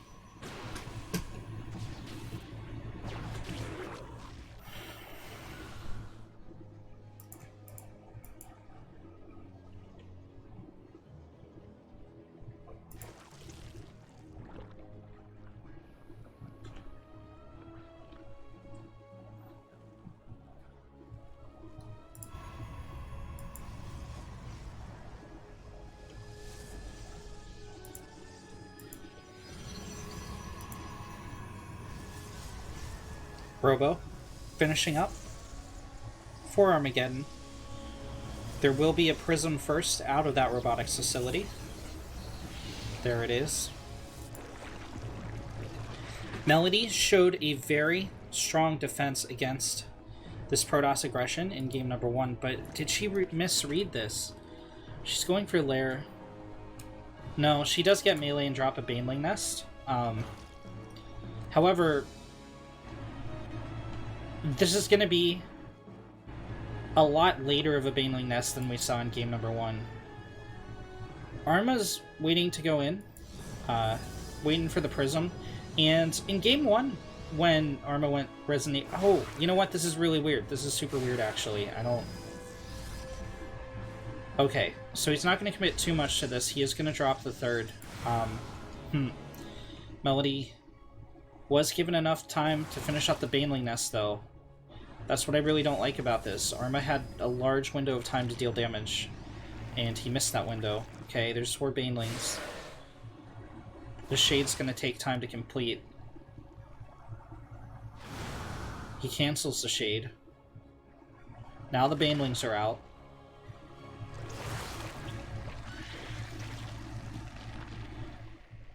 Robo, finishing up for Armageddon. There will be a Prism first out of that robotics facility. There it is. Melody showed a very strong defense against this Protoss aggression in game number 1, but did she misread this? She's going for Lair. No, she does get melee and drop a Baneling Nest. However, this is going to be a lot later of a Baneling Nest than we saw in game number 1. Arma's waiting to go in, waiting for the Prism, and in game 1, when Arma went Resonate... Oh, you know what? This is really weird. This is super weird, actually. I don't... Okay, so he's not going to commit too much to this. He is going to drop the third. Melody was given enough time to finish up the Baneling Nest, though. That's what I really don't like about this. Arma had a large window of time to deal damage, and he missed that window. Okay, there's 4 Banelings. The Shade's going to take time to complete. He cancels the Shade. Now the Banelings are out.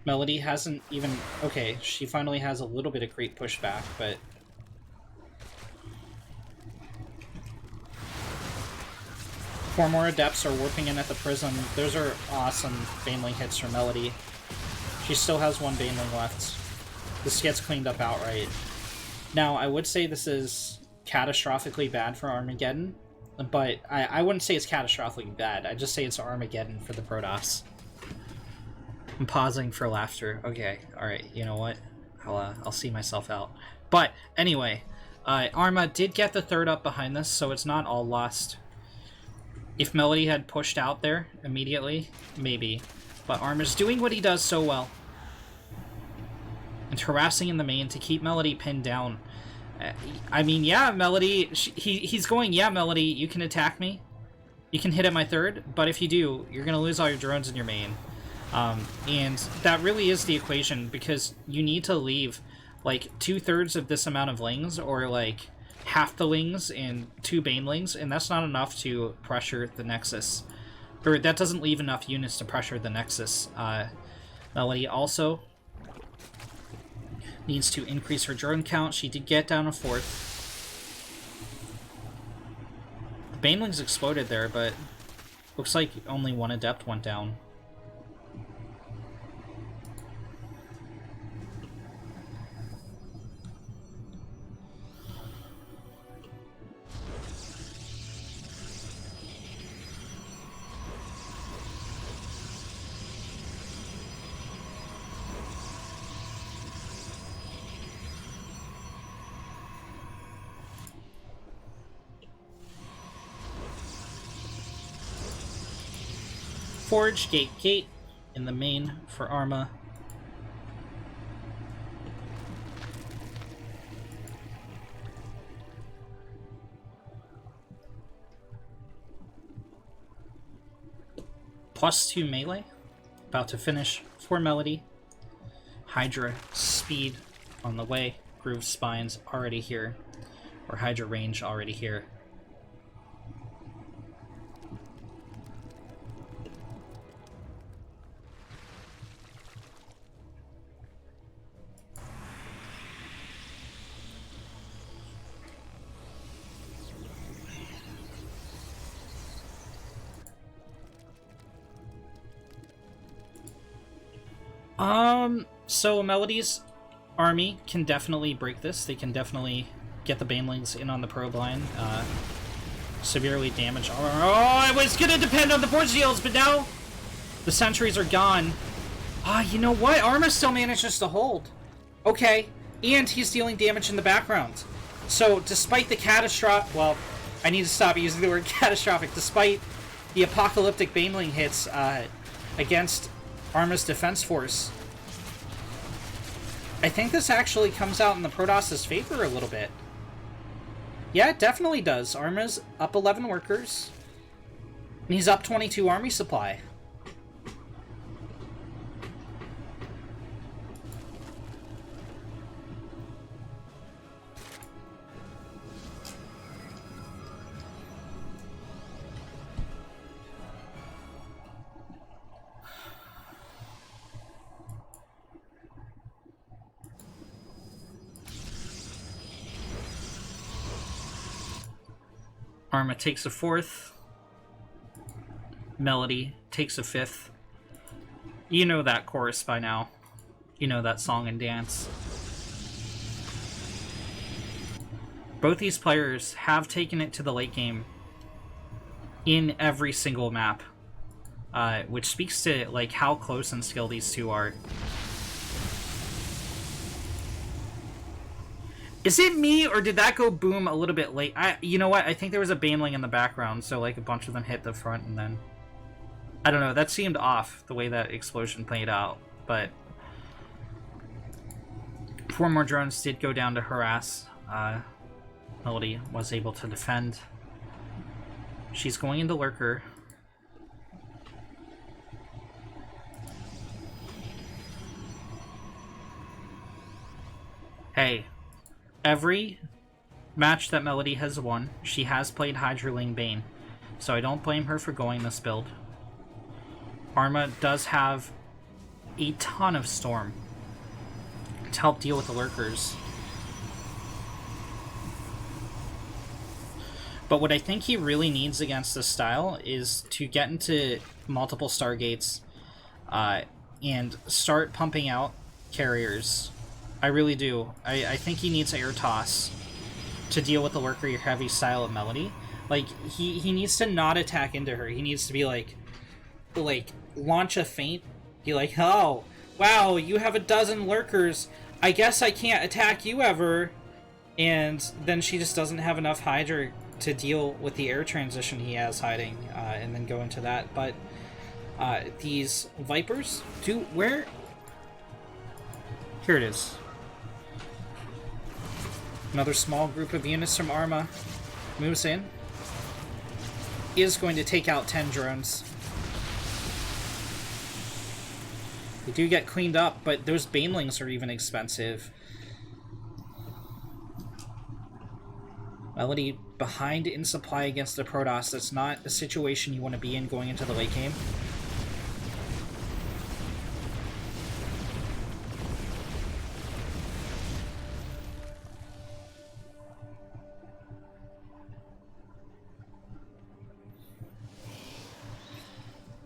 Melody hasn't even... Okay, she finally has a little bit of creep pushback, but... 4 more Adepts are warping in at the Prism. Those are awesome Baneling hits for Melody. She still has 1 Baneling left. This gets cleaned up outright. Now, I would say this is catastrophically bad for Armageddon, but I wouldn't say it's catastrophically bad. I'd just say it's Armageddon for the Protoss. I'm pausing for laughter. Okay, alright, you know what? I'll see myself out. But, anyway, Arma did get the third up behind this, so it's not all lost. If Melody had pushed out there immediately, maybe. But Arma's doing what he does so well. And harassing in the main to keep Melody pinned down. I mean, yeah, Melody... He's going, yeah, Melody, you can attack me. You can hit at my third, but if you do, you're going to lose all your drones in your main. And that really is the equation, because you need to leave, like, 2/3 of this amount of Lings, or, like, half the Lings and 2 Banelings, and that's not enough to pressure the Nexus. Or that doesn't leave enough units to pressure the Nexus. Melody also needs to increase her drone count. She did get down a 4th. The Banelings exploded there, but looks like only 1 Adept went down. Forge, gate in the main for Arma. +2 melee. About to finish for Melody. Hydra speed on the way. Groove spines already here. Or Hydra range already here. So Melody's army can definitely break this. They can definitely get the Banelings in on the probe line. Severely damage. Oh, it was gonna depend on the force shields, but now the sentries are gone. You know what? Arma still manages to hold. Okay, and he's dealing damage in the background. So, despite the catastrophic... Well, I need to stop using the word catastrophic. Despite the apocalyptic Baneling hits against Arma's defense force, I think this actually comes out in the Protoss' favor a little bit. Yeah, it definitely does. Arma's up 11 workers, and he's up 22 army supply. Arma takes a 4th. Melody takes a 5th. You know that chorus by now. You know that song and dance. Both these players have taken it to the late game in every single map, which speaks to like how close in skill these two are. Is it me, or did that go boom a little bit late? You know what? I think there was a baneling in the background, so like a bunch of them hit the front and then... I don't know, that seemed off, the way that explosion played out, but... 4 more drones did go down to harass. Melody was able to defend. She's going into Lurker. Hey, every match that Melody has won, she has played Hydraling Bane, so I don't blame her for going this build. Arma does have a ton of Storm to help deal with the Lurkers. But what I think he really needs against this style is to get into multiple Stargates and start pumping out carriers. I really do. I think he needs Air Toss to deal with the Lurker heavy style of Melody. Like, he needs to not attack into her. He needs to be like launch a feint. Be like, oh, wow, you have a dozen Lurkers. I guess I can't attack you ever. And then she just doesn't have enough Hydra to deal with the air transition he has hiding, and then go into that. But these Vipers do... Where? Here it is. Another small group of units from Arma moves in. Is going to take out 10 drones. They do get cleaned up, but those banelings are even expensive. Melody behind in supply against the Protoss. That's not a situation you want to be in going into the late game.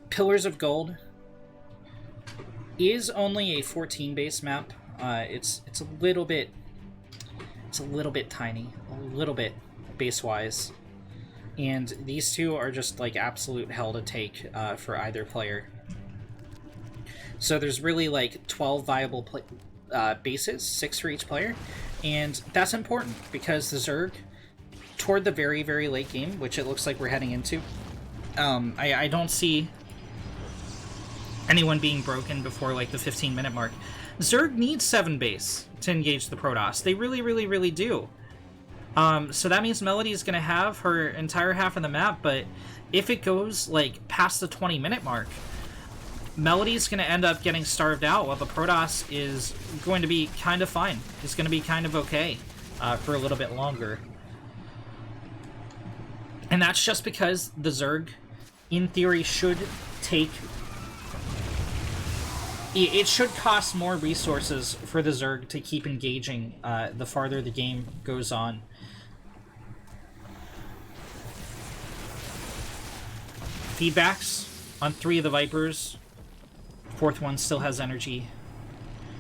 Pillars of Gold is only a 14 base map. It's a little bit tiny, a little bit base-wise, and these two are just like absolute hell to take for either player. So there's really like 12 viable bases, 6 for each player, and that's important because the Zerg, toward the very, very late game, which it looks like we're heading into, I don't see anyone being broken before like the 15-minute mark. Zerg needs 7 base to engage the Protoss. They really, really, really do. So that means Melody is going to have her entire half of the map, but if it goes like past the 20-minute mark, Melody is going to end up getting starved out while the Protoss is going to be kind of fine. It's going to be kind of okay for a little bit longer. And that's just because the Zerg, in theory, should take... It should cost more resources for the Zerg to keep engaging the farther the game goes on. Feedbacks on 3 of the Vipers. 4th one still has energy.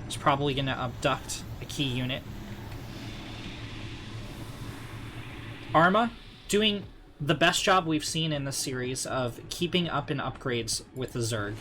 It's probably going to abduct a key unit. Arma doing the best job we've seen in this series of keeping up in upgrades with the Zerg.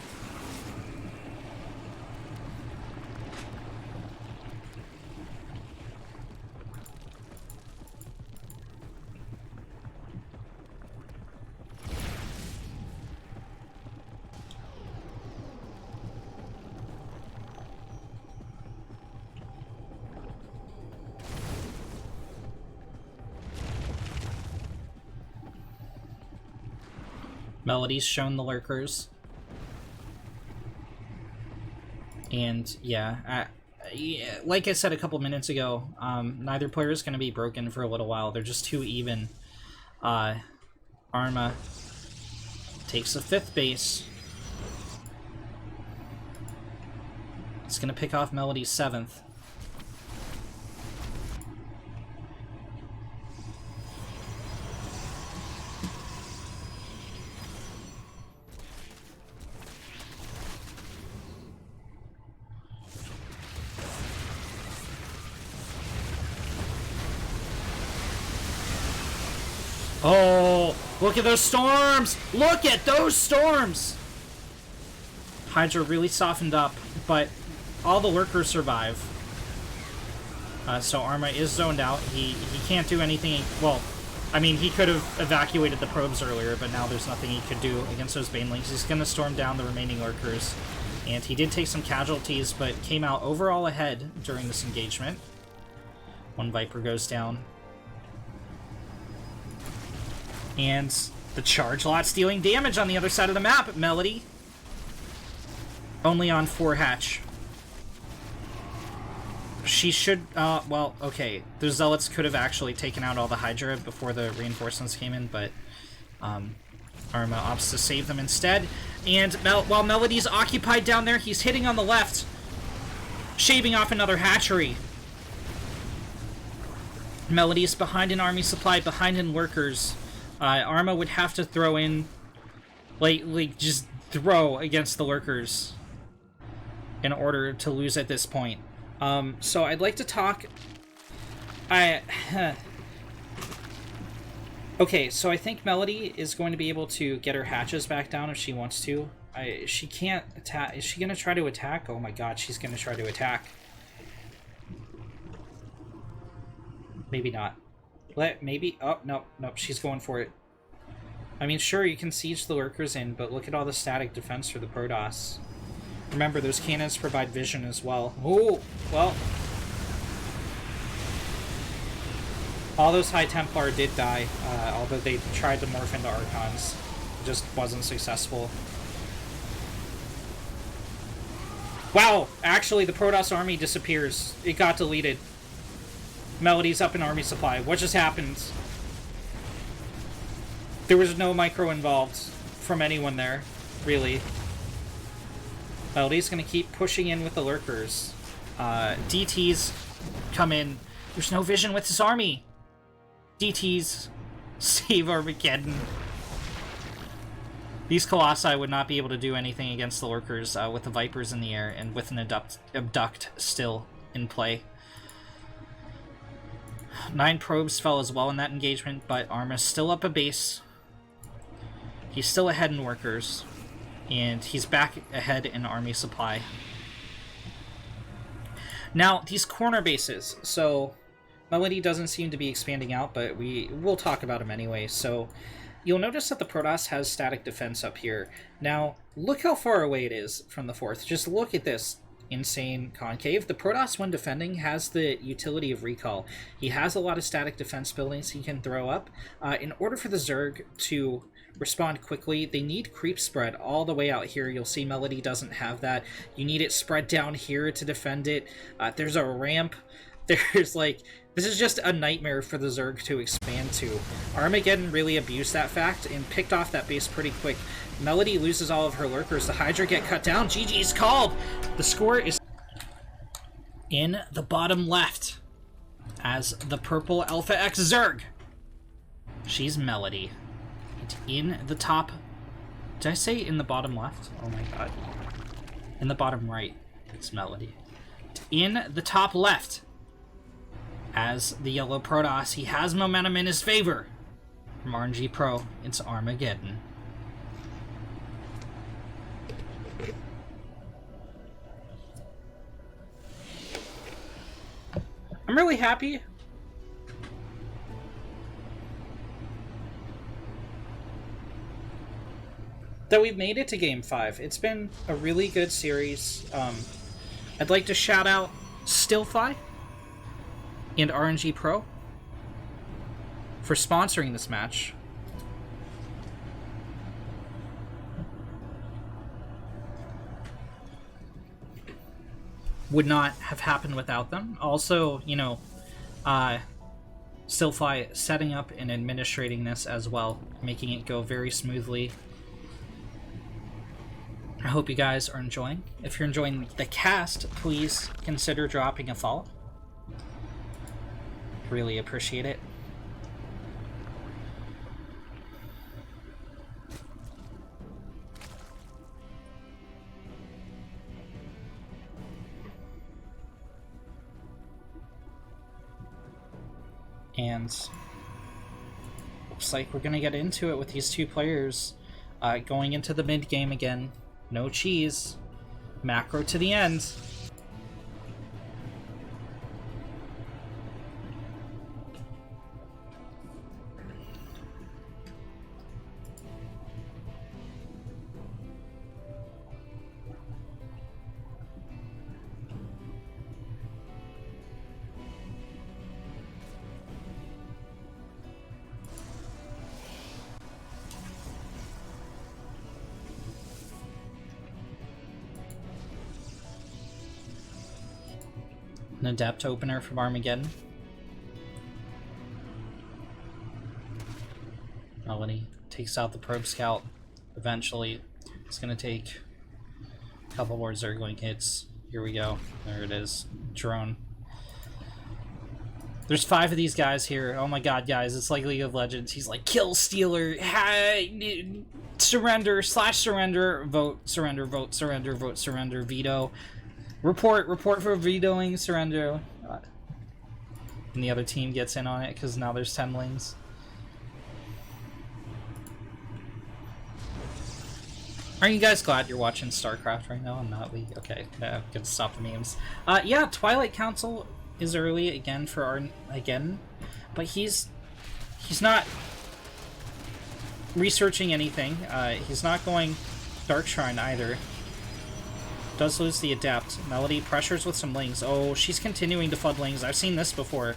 Melody's shown the Lurkers. And yeah, like I said a couple minutes ago, neither player is going to be broken for a little while. They're just too even. Arma takes the 5th base. It's going to pick off Melody's 7th. Oh, look at those storms! Look at those storms! Hydra really softened up, but all the lurkers survive. So Arma is zoned out. He can't do anything. Well, I mean, he could have evacuated the probes earlier, but now there's nothing he could do against those Banelings. He's going to storm down the remaining lurkers. And he did take some casualties, but came out overall ahead during this engagement. One Viper goes down. And the charge lot's dealing damage on the other side of the map, Melody. Only on 4 hatch. She should, well, okay. The Zealots could have actually taken out all the Hydra before the reinforcements came in, but Arma opts to save them instead. And while Melody's occupied down there, he's hitting on the left, shaving off another hatchery. Melody's behind in army supply, behind in lurkers. Arma would have to throw in, like just throw against the lurkers in order to lose at this point. So I'd like to talk... Okay, so I think Melody is going to be able to get her hatches back down if she wants to. She can't attack... Is she going to try to attack? Oh my god, she's going to try to attack. Maybe not. Maybe... Oh, no, she's going for it. I mean, sure, you can siege the lurkers in, but look at all the static defense for the Protoss. Remember, those cannons provide vision as well. Oh, well. All those High Templar did die, although they tried to morph into Archons. It just wasn't successful. Wow! Actually, the Protoss army disappears. It got deleted. Melody's up in army supply. What just happened? There was no micro involved from anyone there, really. Melody's going to keep pushing in with the lurkers. DTs come in. There's no vision with this army. DTs save Armageddon. These Colossi would not be able to do anything against the lurkers with the Vipers in the air and with an abduct still in play. 9 probes fell as well in that engagement, but Arma's still up a base. He's still ahead in workers. And he's back ahead in army supply. Now, these corner bases. So, Melody doesn't seem to be expanding out, but we'll talk about him anyway. So, you'll notice that the Protoss has static defense up here. Now, look how far away it is from the 4th. Just look at this insane concave. The Protoss, when defending, has the utility of recall. He has a lot of static defense buildings he can throw up. In order for the Zerg to respond quickly, they need creep spread all the way out here. You'll see Melody doesn't have that. You need it spread down here to defend it. There's a ramp. There's like... This is just a nightmare for the Zerg to expand to. Armageddon really abused that fact and picked off that base pretty quick. Melody loses all of her lurkers. The Hydra get cut down. GG's called! The score is in the bottom left as the purple Alpha X Zerg. She's Melody. In the top... Did I say in the bottom left? Oh my god. In the bottom right, it's Melody. In the top left, as the yellow Protoss, he has momentum in his favor. From RnGPro, it's Armageddon. I'm really happy. That we've made it to Game 5. It's been a really good series. I'd like to shout out Stillfi and RnGPro for sponsoring this match. Would not have happened without them. Also, you know, Stillfi setting up and administrating this as well, making it go very smoothly. I hope you guys are enjoying. If you're enjoying the cast, please consider dropping a follow. Really appreciate it. And looks like we're gonna get into it with these two players going into the mid game again. No cheese. Macro to the end. An adept opener from Armageddon. Melody takes out the probe scout. Eventually, it's going to take a couple more Zergling hits. Here we go. There it is. Drone. There's 5 of these guys here. Oh my god, guys. It's like League of Legends. He's like, kill Stealer. Surrender. Slash surrender. Vote. Surrender. Vote. Surrender. Vote. Surrender. Veto. Report for vetoing surrender. And the other team gets in on it because now there's 10 lings. Aren't you guys glad you're watching StarCraft right now and not League? Okay, I'm gonna stop the memes. Yeah, Twilight Council is early again for Armageddon, but he's not researching anything. He's not going Dark Shrine either. Does lose the Adept. Melody pressures with some lings. Oh, she's continuing to flood lings. I've seen this before.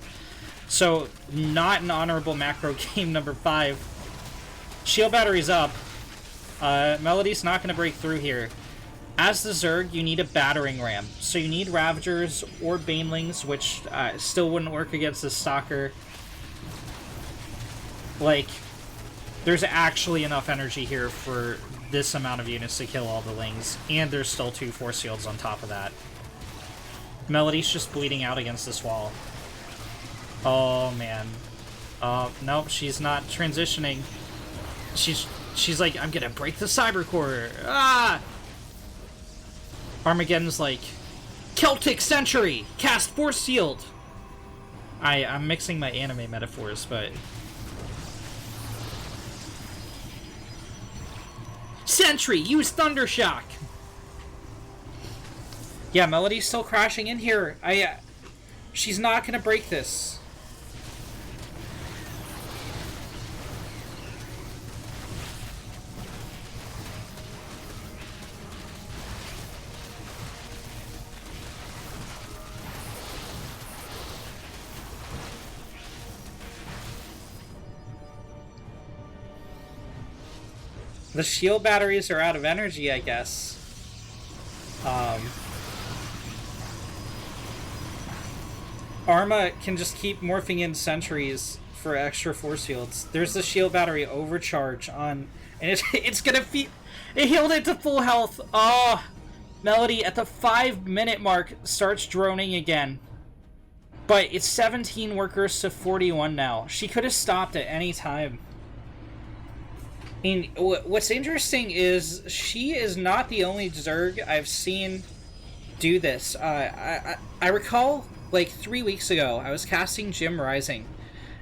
So, not an honorable macro game number 5. Shield battery's up. Melody's not going to break through here. As the Zerg, you need a battering ram. So you need Ravagers or Banelings, which still wouldn't work against the Stalker. Like, there's actually enough energy here for this amount of units to kill all the lings, and there's still 2 force fields on top of that. Melody's just bleeding out against this wall. Oh man. Nope, she's not transitioning. She's like, I'm gonna break the cyber core. Ah! Armageddon's like, Celtic Century! Cast force field! I'm mixing my anime metaphors, but Sentry, use Thundershock! Yeah, Melody's still crashing in here. She's not gonna break this. The shield batteries are out of energy, I guess. Arma can just keep morphing in sentries for extra force fields. There's the shield battery overcharge on, and it's gonna it healed it to full health. Oh, Melody at the 5-minute mark starts droning again. But it's 17 workers to 41 now. She could have stopped at any time. And what's interesting is she is not the only Zerg I've seen do this. I recall, like 3 weeks ago, I was casting Jim Rising,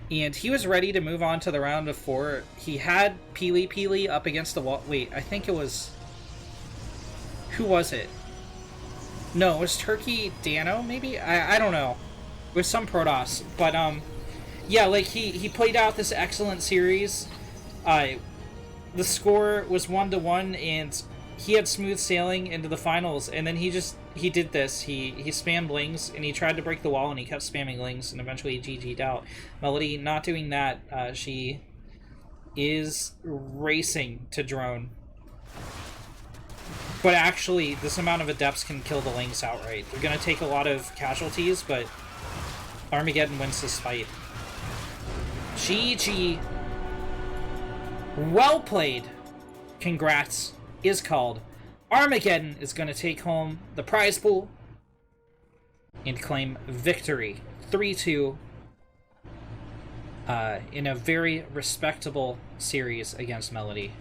and he was ready to move on to the round of 4. He had Peely up against the wall. Wait, I think it was... Who was it? No, it was Turkey Dano, maybe? I don't know. It was some Protoss. But, yeah, like, he played out this excellent series. The score was 1-1, and he had smooth sailing into the finals, and then he did this. He spammed lings, and he tried to break the wall, and he kept spamming lings, and eventually he GG'd out. Melody not doing that. She is racing to drone. But actually, this amount of adepts can kill the lings outright. They're going to take a lot of casualties, but Armageddon wins this fight. GG. Well played. Congrats is called. Armageddon is going to take home the prize pool and claim victory. 3-2 in a very respectable series against Melody.